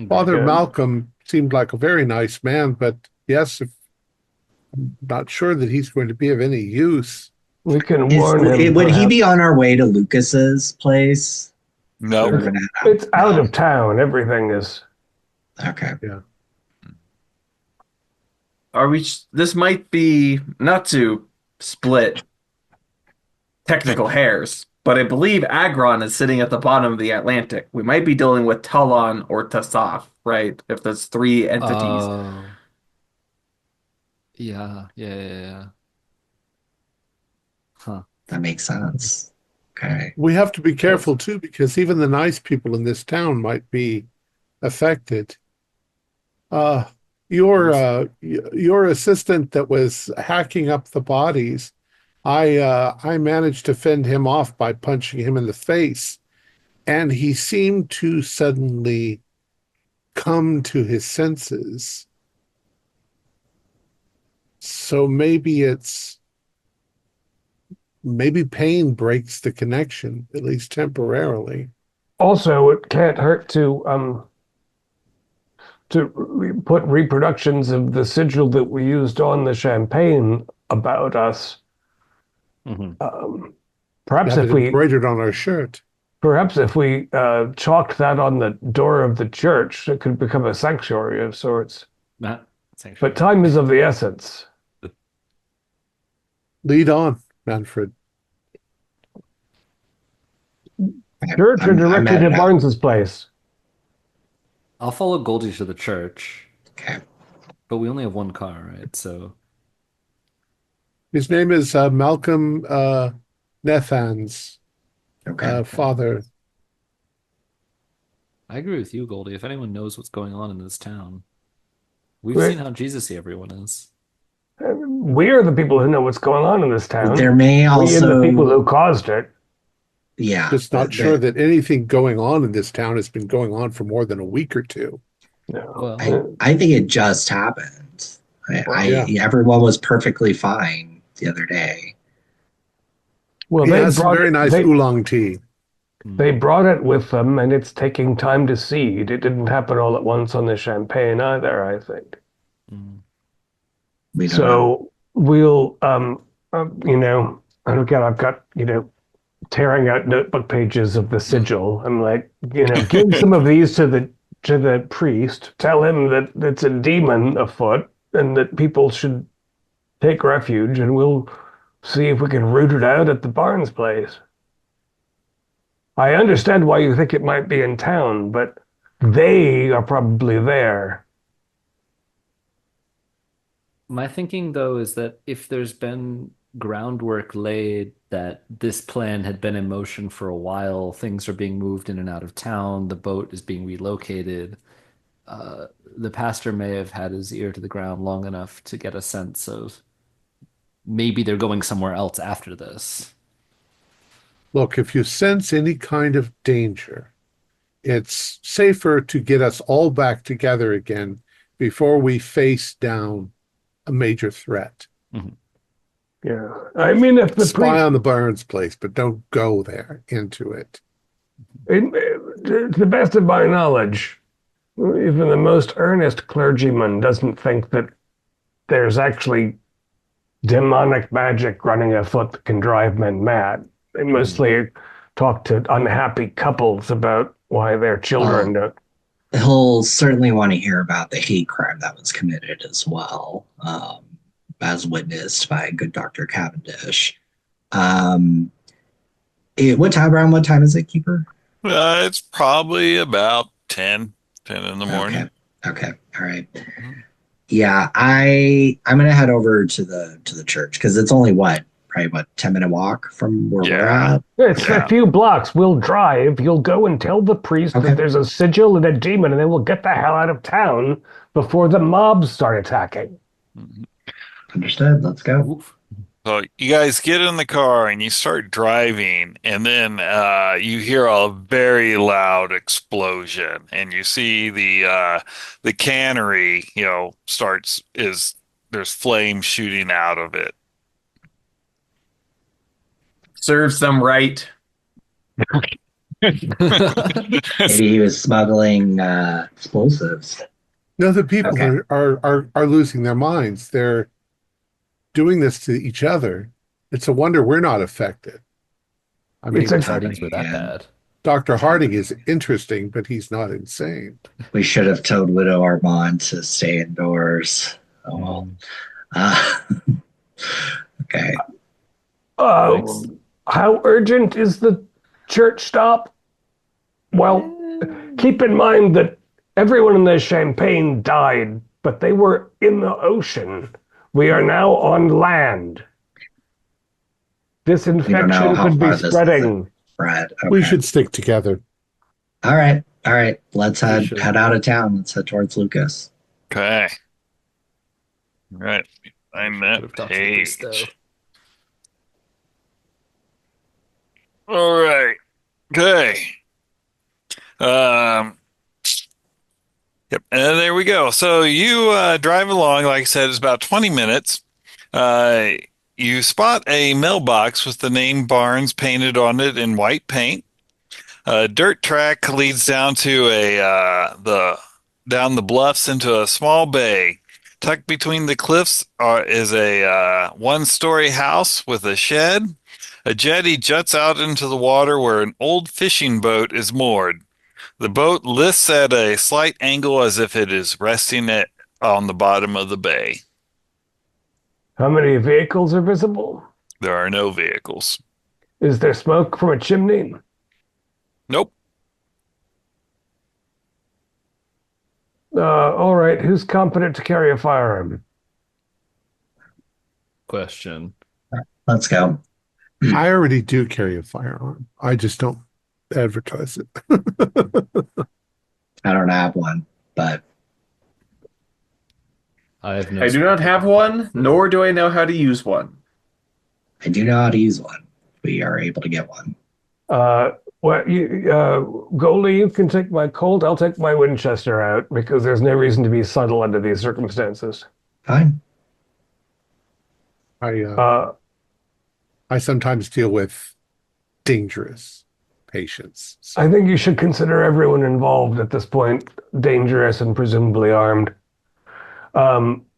Father Good. Malcolm seemed like a very nice man, but yes, I'm not sure that he's going to be of any use. We can warn him. Would he perhaps. be on our way to Lucas's place? No. We're gonna head out. It's out of town. Everything is. Okay. This might be, not to split technical hairs, but I believe Agron is sitting at the bottom of the Atlantic. We might be dealing with Talon or Tasaf, right? If there's three entities. Oh. Yeah. Huh. That makes sense. Okay. We have to be careful too, because even the nice people in this town might be affected. Uh, your assistant that was hacking up the bodies, I managed to fend him off by punching him in the face, and he seemed to suddenly come to his senses. So maybe pain breaks the connection, at least temporarily. Also, it can't hurt to put reproductions of the sigil that we used on the champagne about us. Perhaps Have if it we embroidered on our shirt. perhaps if we chalked that on the door of the church, it could become a sanctuary of sorts. Not But sanctuary. time is of the essence. Lead on, Manfred. Church or I'm directly to headed out. Barnes's place? I'll follow Goldie to the church, Okay. but we only have one car, right? So His name is Malcolm Nathan's Okay. father. I agree with you, Goldie. If anyone knows what's going on in this town, we've Right. seen how Jesus-y everyone is. We're the people who know what's going on in this town. There may We and the people also, who caused it. yeah, Just not sure that anything going on in this town has been going on for more than a week or two. No. Well, I think it just happened. Yeah. Everyone was perfectly fine the other day. Well, He they has some brought very nice they, oolong tea. they brought it with them, and it's taking time to seed. It didn't happen all at once on the champagne either, I think. We don't know. So we'll, and again, I've got, tearing out notebook pages of the sigil. I'm like, give some of these to the priest. Tell him that it's a demon afoot and that people should take refuge, and we'll see if we can root it out at the Barnes place. I understand why you think it might be in town, but they are probably there. my thinking though is that if there's been groundwork laid that this plan had been in motion for a while, things are being moved in and out of town, the boat is being relocated. The pastor may have had his ear to the ground long enough to get a sense of maybe they're going somewhere else after this. Look, if you sense any kind of danger, it's safer to get us all back together again before we face down a major threat. Yeah. I mean, if the Spy priest, on the Barnes place, but don't go there into it. to the best of my knowledge, even the most earnest clergyman doesn't think that there's actually demonic magic running afoot that can drive men mad. They mostly talk to unhappy couples about why their children don't. He'll certainly want to hear about the hate crime that was committed as well, as witnessed by good Dr. Cavendish. Around what time is it, Keeper? It's probably about 10 in the morning. Okay. All right. Yeah, I'm gonna head over to the church because it's only probably 10-minute walk from where we're at. It's a few blocks. We'll drive. You'll go and tell the priest that there's a sigil and a demon, and then we'll get the hell out of town before the mobs start attacking. Understood. Let's go. So you guys get in the car and you start driving, and then you hear a very loud explosion, and you see the cannery, there's flames shooting out of it. Serves them right. Maybe he was smuggling explosives. No, the people Okay. are losing their minds. They're doing this to each other. It's a wonder we're not affected. I mean, Hardings were that Yeah. bad. Dr. Harding is interesting, but he's not insane. We should have told Widow Armand to stay indoors. Oh well. Okay. How urgent is the church stop? Well, keep in mind that everyone in the Champagne died, but they were in the ocean. We are now on land. We don't know infection how could be far this is spreading. spread. Okay. We should stick together. All right. All right. Let's We head should. out of town. Let's head towards Lucas. Okay. All right. Find Could've that talked to the priest, though. page. All right. Okay. Um. Yep. And there we go. So you drive along. Like I said, it's about 20 minutes. Uh, you spot a mailbox with the name Barnes painted on it in white paint. A dirt track leads down to down the bluffs into a small bay. Tucked between the cliffs is a one-story house with a shed. A jetty juts out into the water where an old fishing boat is moored. The boat lifts at a slight angle as if it is resting on the bottom of the bay. How many vehicles are visible? There are no vehicles. Is there smoke from a chimney? Nope. All right. Who's competent to carry a firearm? Question. Let's go. I already do carry a firearm. I just don't advertise it. I don't have one, but I have no. I do not have one, nor do I know how to use one. I do know how to use one. We are able to get one. Goldie, you can take my Colt. I'll take my Winchester out because there's no reason to be subtle under these circumstances. Fine. I sometimes deal with dangerous patients. So I think you should consider everyone involved at this point dangerous and presumably armed.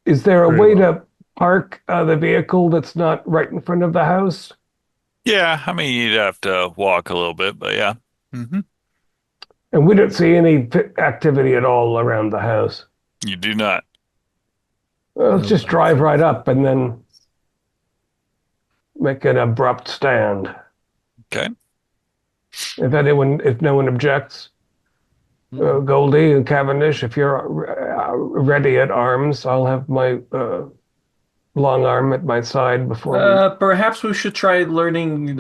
Is there a Very way well. to park the vehicle that's not right in front of the house? Yeah, I mean, you'd have to walk a little bit, but yeah. Mm-hmm. And we don't see any activity at all around the house. You do not. Well, let's just drive right up and then make an abrupt stand. Okay. If no one objects, Goldie and Cavendish, if you're ready at arms, I'll have my long arm at my side before Perhaps we should try learning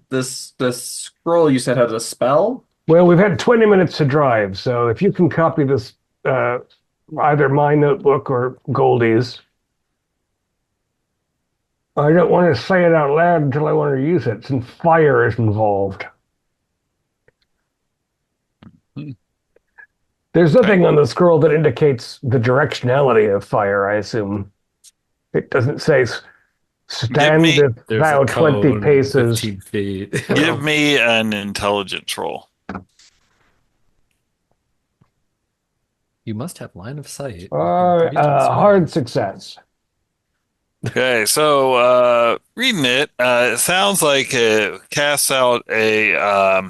this scroll you said had a spell. Well, we've had 20 minutes to drive, so if you can copy this, either my notebook or Goldie's. I don't want to say it out loud until I want to use it, since fire is involved. There's nothing on the scroll that indicates the directionality of fire, I assume. It doesn't say stand There's thou a 20 cone, paces. 15 feet. Give me an intelligence roll. You must have line of sight. You can pretty tell somewhere. Hard success. Okay, so reading it, it sounds like it casts out a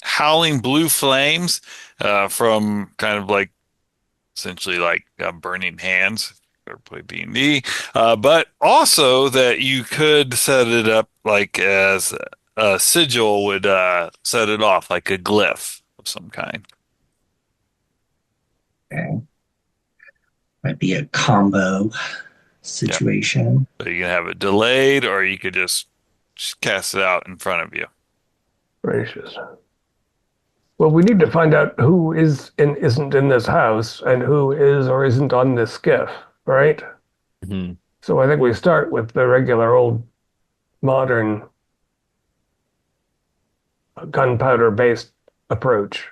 howling blue flames from kind of like essentially like burning hands or play D&D, but also that you could set it up like as a sigil would set it off, like a glyph of some kind. Okay. Might be a combo situation. So you can have it delayed, or you could just cast it out in front of you. Gracious. Well, we need to find out who is and isn't in this house and who is or isn't on this skiff, right? Mm-hmm. So I think we start with the regular old modern gunpowder-based approach.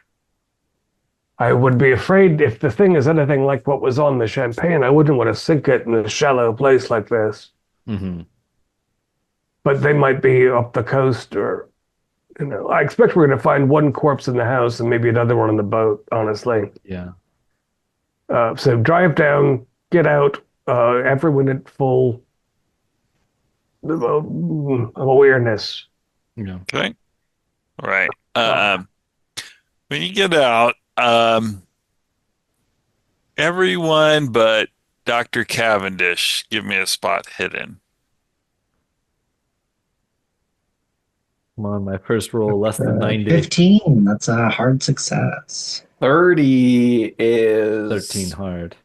I would be afraid if the thing is anything like what was on the champagne, I wouldn't want to sink it in a shallow place like this. Mm-hmm. But they might be up the coast or, I expect we're going to find one corpse in the house and maybe another one on the boat, honestly. Yeah. So drive down, get out, everyone at full awareness. Yeah. Okay. All right. When you get out, everyone but Dr. Cavendish, give me a spot hidden. Come on, my first roll less than 90. 15. That's a hard success. 30 is 13 hard.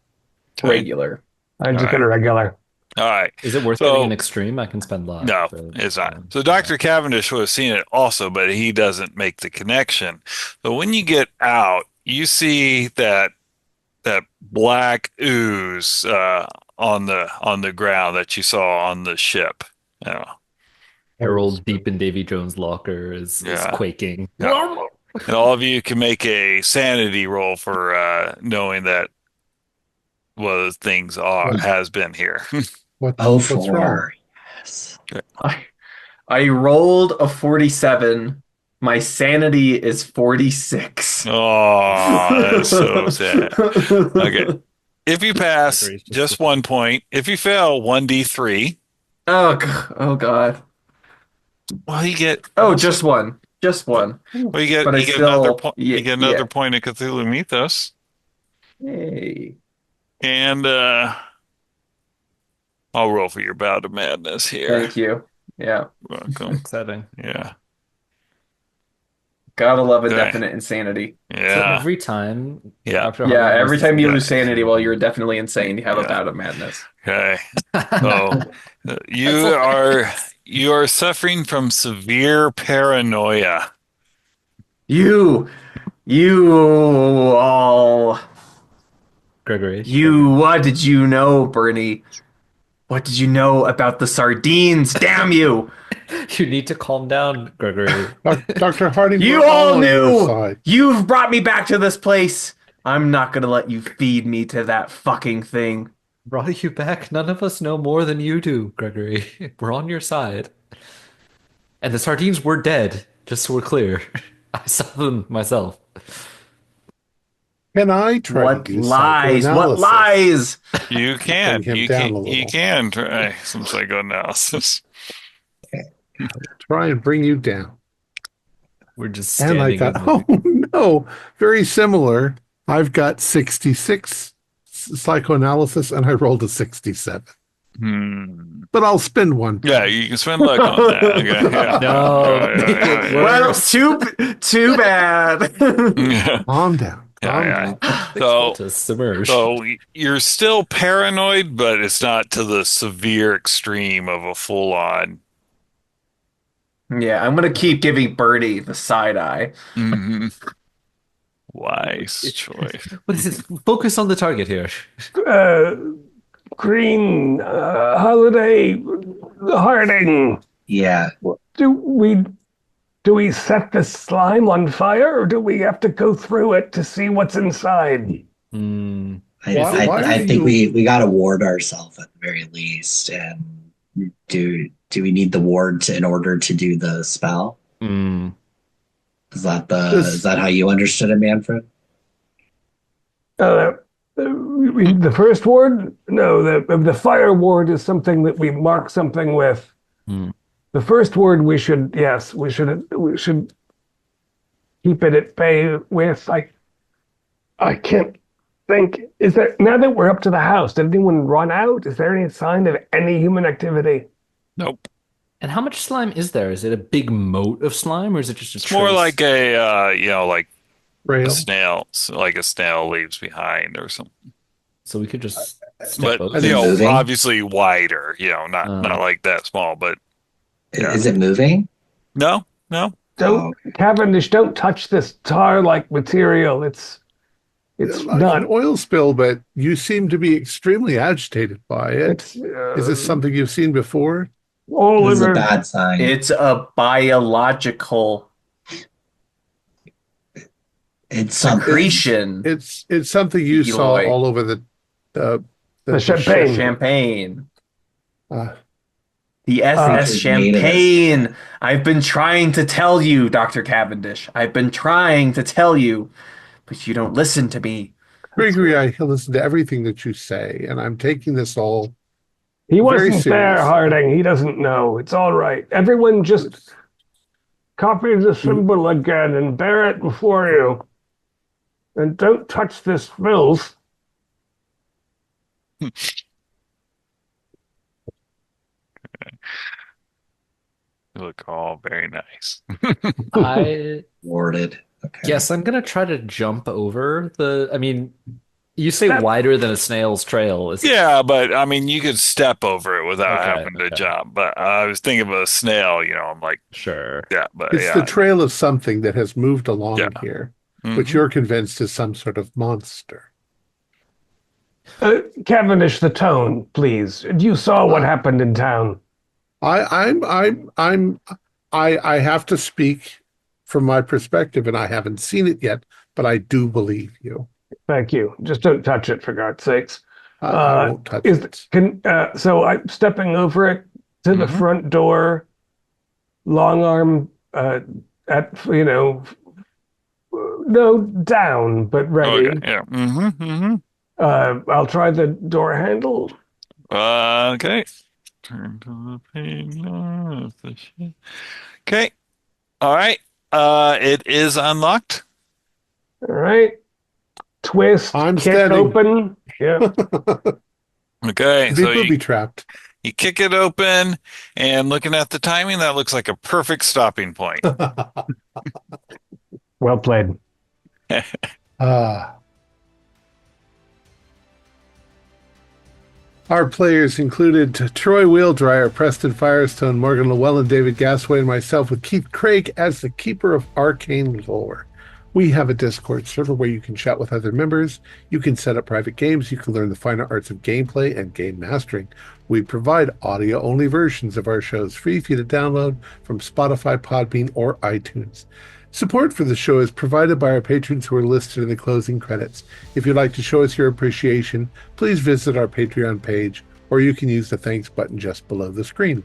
regular. I just get a regular. All right. Is it worth getting an So extreme? I can spend luck. no, But, it's not. So okay. Dr. Cavendish would have seen it also, but he doesn't make the connection. So when you get out, you see that black ooze on the ground that you saw on the ship. Yeah. Harold deep in Davy Jones' locker is Yeah. quaking. Yeah. And all of you can make a sanity roll for knowing that what things are What? has been here. Oh, What's wrong? 4. Yes. I I rolled a 47. My sanity is 46. Oh, that's so sad. Okay. If you pass, Gregory's just just 1 point. If you fail, 1d3. Oh God. Well, you get Oh, just one. Just one. well, But I you get another still point. yeah, You get yeah. another point of Cthulhu Mythos, Hey. and I'll roll for your bout of madness here. Thank you. Yeah. Welcome. exciting. Yeah. Gotta love a Okay. definite insanity. So Yeah. every time Yeah. Dr. Yeah, Harding every loses time you Yeah. lose sanity, well, you're something. definitely insane. You have a Yeah. bout of madness. Okay. So That's all. you are suffering from severe paranoia. You, you all, Gregory. what did you know, Bernie? What did you know about the sardines? Damn you! You need to calm down, Gregory. Dr. Harding, You we're all all on your knew! side. You've brought me back to this place. I'm not gonna let you feed me to that fucking thing. Brought you back. None of us know more than you do, Gregory. We're on your side. And the sardines were dead, just so we're clear. I saw them myself. Can I try to What do lies? What psychoanalysis? lies? You Bring can. him down a You little. can try some psychoanalysis. Try and bring you down. We're just And I standing got, in oh the... no, very similar. I've got 66 psychoanalysis and I rolled a 67. Hmm. But I'll spend one Yeah, point. you can spend luck on that. Okay. Yeah. No, Yeah, make yeah, it yeah, Well, worse. too bad. yeah. Calm down. Yeah, Calm yeah. down. The So, cultists emerge. you're still paranoid, but it's not to the severe extreme of a full-on. Yeah, I'm gonna keep giving Bernie the side eye. Mhm. Wise choice. What is it? Focus on the target here. Uh, Green Holiday Harding. Yeah. Do we do we set the slime on fire, or do we have to go through it to see what's inside? Hmm. I think we got to ward ourselves at the very least. And do we need the ward in order to do the spell? Hmm. Is that how you understood it, Manfred? The first ward? No, the fire ward is something that we mark something with. Hmm. The first word we should keep it at bay with. I can't think. Is there now that we're up to the house? Did anyone run out? Is there any sign of any human activity? Nope. And how much slime is there? Is it a big moat of slime, or is it just a It's more trace? like like a Rail. snail, like a snail leaves behind or something. So we could just step But over. Is it it. moving? obviously wider. Not Uh, like that small, but yeah. Is it moving? No. Don't Cavendish, don't touch this tar-like material. It's Like an not. oil spill, but you seem to be extremely agitated by it. It's Is this something you've seen before? all This is a over. bad sign. It's a biological It's something. secretion. It's something you saw Eloy. all over the Champagne. Champagne. Uh, The I think SS it's made of this. Champagne. I've been trying to tell you, Dr. Cavendish. I've been trying to tell you, but you don't listen to me. Gregory, I listen to everything that you say, and I'm taking this all He very wasn't there, serious. Harding. He doesn't know. It's all right. Everyone just copy the symbol again and bear it before you. And don't touch this filth. You look all very nice. I Warded. Okay. Yes, I'm gonna try to jump over the. I mean, You say wider than a snail's trail. Is it? Yeah, but I mean, you could step over it without Okay, having to okay. jump. But I was thinking of a snail, I'm like, Sure. yeah, but It's the trail of something that has moved along Yeah. here, which Mhm. you're convinced is some sort of monster. Cavendish, the tone, please. You saw what happened in town. I have to speak from my perspective, and I haven't seen it yet, but I do believe you. Thank you. Just don't touch it, for God's sakes. I won't touch it. So I'm stepping over it to the Mhm. front door, long arm no down, but ready. Okay, yeah. Mm-hmm. I'll try the door handle. Okay. Turn to the page. No, that's the shit. Okay. All right. It is unlocked. All right. Twist, I'm kick standing. open. Yeah. Okay, Be so booby trapped. you kick it open, and looking at the timing, that looks like a perfect stopping point. Well played. Our players included Troy Wheeldryer, Preston Firestone, Morgan Llewellyn, David Gasway, and myself, with Keith Craig as the Keeper of Arcane Lore. We have a Discord server where you can chat with other members. You can set up private games. You can learn the finer arts of gameplay and game mastering. We provide audio-only versions of our shows free for you to download from Spotify, Podbean, or iTunes. Support for the show is provided by our patrons who are listed in the closing credits. If you'd like to show us your appreciation, please visit our Patreon page, or you can use the thanks button just below the screen.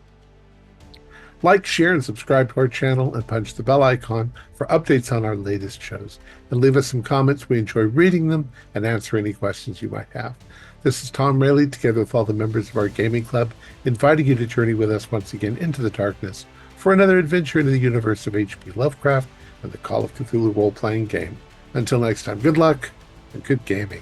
Like, share, and subscribe to our channel, and punch the bell icon for updates on our latest shows. And leave us some comments. We enjoy reading them and answer any questions you might have. This is Thom Raley, together with all the members of our gaming club, inviting you to journey with us once again into the darkness for another adventure into the universe of H.P. Lovecraft and the Call of Cthulhu role-playing game. Until next time, good luck and good gaming.